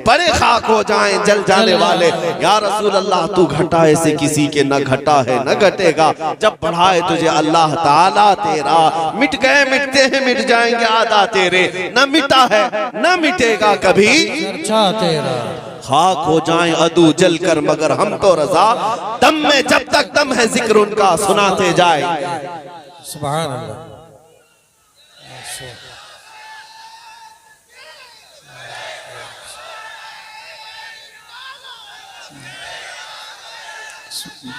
बड़े खाक हो जाएं जल जाने वाले। या रसूल अल्लाह तू घटाए से किसी के न घटा है न घटेगा, जब बढ़ाए तुझे अल्लाह ताला तेरा। मिट गए मिटते हैं मिट जाएंगे आदा तेरे, न मिटा है न मिटेगा कभी चर्चा तेरा। खाक हो जाएं अदू जल कर मगर हम तो रजा, दम में जब तक दम है जिक्र उनका सुनाते जाए। सुभान अल्लाह।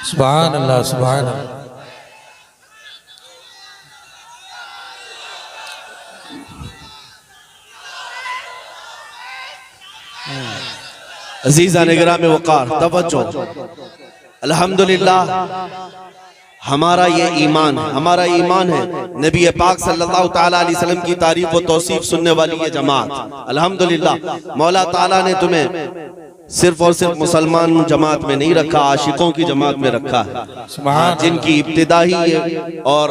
सुभान अल्लाह सुभान अल्लाह। अजीज़ा निगरान में वक़ार तवज्जो, अल्हम्दुलिल्लाह हमारा ये ईमान है, हमारा ईमान है नबी पाक सल्लल्लाहु तआला अलैहि वसल्लम की तारीफ व तौसीफ सुनने वाली ये जमात। अल्हम्दुलिल्लाह मौला ताला ने तुम्हें सिर्फ और सिर्फ मुसलमान जमात में नहीं रखा, आशिकों की जमात में रखा है, जिनकी इब्तिदा ही है और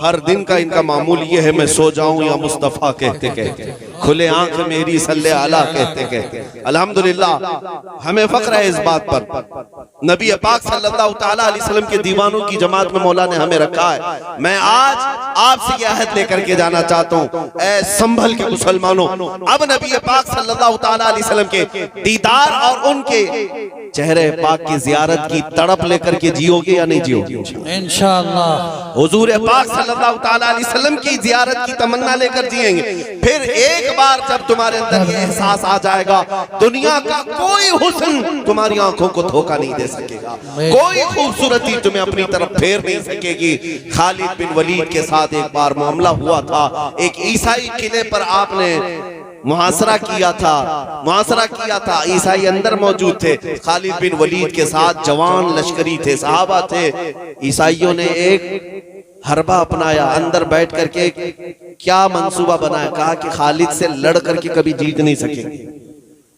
हर दिन का इनका मामूल ये है मैं सो जाऊं या मुस्तफ़ा कहते कहते, खुले आंख मेरी सल्ले आला कहते कहते। अल्हम्दुलिल्लाह हमें फख्र है इस बात पर, नबी पाक सल्लल्लाहु तआला अलैहि वसल्लम के दीवानों की जमात में मौला ने हमें रखा है। मैं आज आपसे यह अहद लेकर के जाना चाहता हूँ, ऐ संभल के मुसलमानों, अब नबी पाक सल्लल्लाहु तआला अलैहि वसल्लम के दीदार और उनके चेहरे पाक की जियारत की तड़प लेकर के जियोगे या नहीं जियोगे? इंशाअल्लाह। हुजूर पाक सल्लल्लाहु तआला अलैहि वसल्लम की जियारत की तमन्ना लेकर जिएंगे। फिर एक बार जब तुम्हारे अंदर ये एहसास आ जाएगा, दुनिया का कोई हुस्न तुम्हारी आंखों को धोखा नहीं दे सकेगा, कोई खूबसूरती तुम्हें अपनी तरफ फेर नहीं सकेगी। खालिद बिन वलीद के साथ एक बार मामला हुआ था, एक ईसाई किले पर आपने मुहासरा किया था, ईसाई अंदर मौजूद थे, खालिद बिन वलीद के साथ जवान लश्करी थे, सहाबा थे। ईसाइयों ने एक हरबा अपनाया, अंदर बैठ करके क्या मंसूबा बनाया, कहा कि खालिद से लड़ करके कभी जीत नहीं सकेंगे,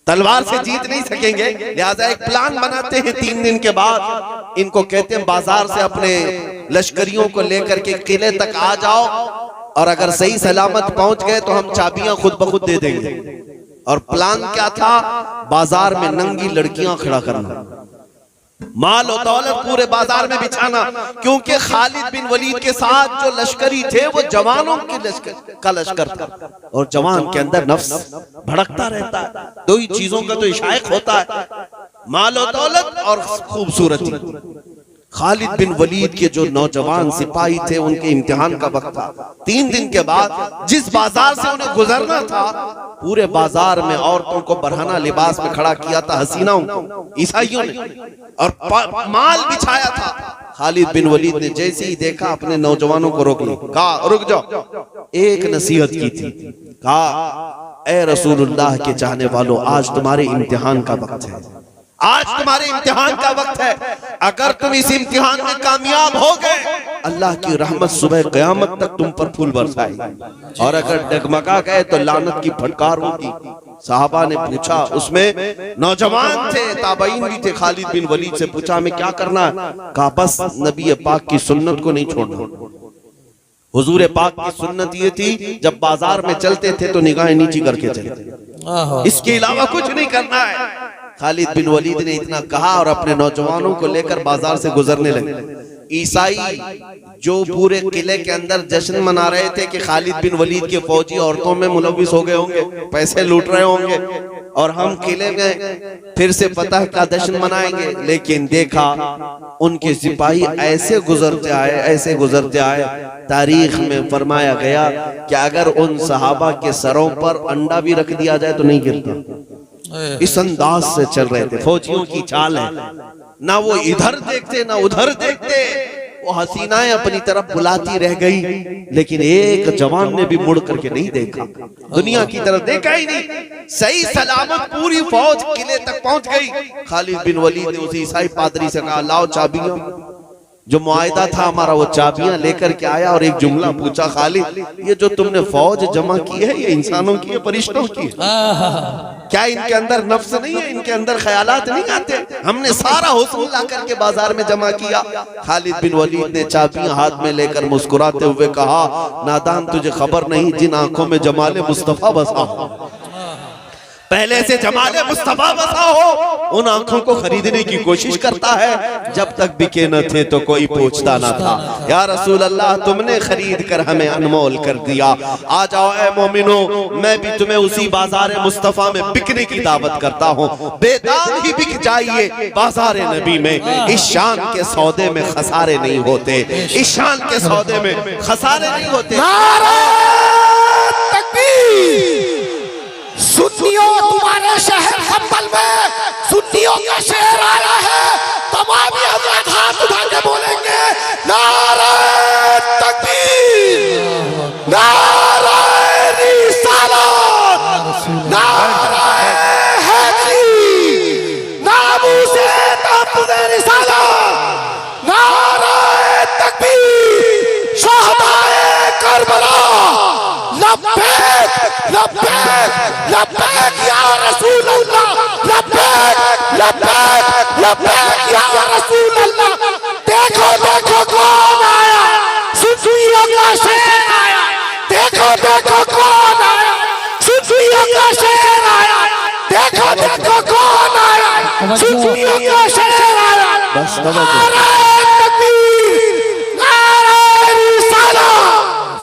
तलवार से जीत नहीं सकेंगे, लिहाजा एक प्लान बनाते हैं। 3 दिन के बाद इनको कहते हैं बाजार से अपने लश्करियों को लेकर के किले तक आ जाओ, और अगर सही सलामत पहुंच गए तो हम चाबियां खुद ब खुद दे देंगे। और प्लान क्या था, बाजार में नंगी लड़कियां खड़ा करना, माल और दौलत पूरे बाजार में बिछाना, क्योंकि खालिद बिन वलीद के साथ जो लश्करी थे वो जवानों के लश्कर था, और जवान के अंदर नफ्स भड़कता रहता है। 2 ही चीजों का तो इशाक होता है, माल और दौलत और खूबसूरती। खालिद बिन वलीद के जो नौजवान सिपाही थे उनके इम्तिहान का वक्त था। 3 दिन के बाद जिस बाजार से उन्हें गुजरना था, पूरे बाजार में औरतों को बरहना लिबास में खड़ा किया था हसीनाओं ईसाइयों ने, और माल बिछाया था। खालिद बिन वलीद ने जैसे ही देखा अपने नौजवानों को रोक लिया, कहा रुक जाओ। एक नसीहत की थी, कहा ए रसूलुल्लाह के चाहने वालों, आज तुम्हारे इम्तिहान का वक्त है, आज तुम्हारे इम्तिहान का वक्त है। अगर तुम इस इम्तिहान में कामयाब हो गए, अल्लाह की रहमत सुबह क़यामत तक तुम पर फूल बरसाएगी, और अगर डगमगा गए तो लानत की फटकार होगी। साहबा ने पूछा, उसमें नौजवान थे, ताबईन भी थे, खालिद बिन वलीद से पूछा हमें क्या करना है? कहा बस नबी पाक की सुन्नत को नहीं छोड़ना। हुजूर पाक की सुन्नत ये थी, जब बाजार में चलते थे तो निगाहें नीची करके चलते, इसके अलावा कुछ नहीं करना है। खालिद बिन वलीद ने इतना कहा और अपने नौजवानों को लेकर बाजार से गुजरने लगे। ईसाई जो पूरे किले के अंदर जश्न मना रहे थे कि खालिद बिन वलीद के फौजी औरतों में मुलविस हो गए होंगे, पैसे लूट रहे होंगे और हम किले में फिर से फतह का जश्न मनाएंगे, लेकिन देखा उनके सिपाही ऐसे गुजरते आए, तारीख में फरमाया गया कि अगर उन सहाबा के सरों पर अंडा भी रख दिया जाए तो नहीं गिरता। इस अंदाज से चल रहे थे। फौजियों की चाल है, ना वो इधर देखते ना उधर देखते, वो हसीनाएं अपनी तरफ बुलाती रह गई, लेकिन एक जवान ने भी मुड़ करके नहीं देखा, दुनिया की तरफ देखा ही नहीं। सही सलामत पूरी फौज किले तक पहुंच गई। खालिद बिन वलीद ने उस ईसाई पादरी से कहा, लाओ चाबियां। जो मुआहिदा था हमारा, वो चाबियां लेकर के आया और एक जुमला पूछा, खालिद ये जो तुमने फौज जमा की है, ये इंसानों की है, फरिश्तों की है? क्या इनके अंदर नफ्स नहीं है, इनके अंदर ख्यालात नहीं आते? हमने सारा हुस्न ला करके बाजार में जमा किया। खालिद बिन वलीद ने चाबियां हाथ में लेकर मुस्कुराते हुए कहा, नादान तुझे खबर नहीं जिन आंखों में जमाले मुस्तफा बसा हो, पहले से जमाले मुस्तफा बसा हो, उन आंखों को खरीदने की कोशिश करता है। जब तक बिके न थे तो कोई पूछता न था। या रसूल अल्लाह, तुमने खरीद कर हमें अनमोल कर दिया। आ जाओ ए मोमिनो, मैं भी तुम्हें उसी बाजार मुस्तफा में बिकने की दावत करता हूँ। बेदाम ही बिक जाइए बाजार नबी में। इस शान के सौदे में खसारे नहीं होते, इस शान के सौदे में खसारे नहीं होते। सुन्नियों, तुम्हारे शहर हम्बल में सुन्नियों का शहर आया है। तमाम हजरत हाथ उठा के बोलेंगे, नारे तकबीर, नारे रिसालत, नारे हैदरी, नामूसे तहफ्फुज़े रिसालत, नारे तकबीर, शहदाए करबला, लब्बैक लब्बैक लब्बैक या रसूल अल्लाह, लब्बैक लब्बैक लब्बैक या रसूल अल्लाह। देखो देखो कौन आया, सुन्नियों का शेर आया। देखो देखो कौन आया, सुन्नियों का शेर आया। देखो देखो कौन आया, सुन्नियों का शेर आया।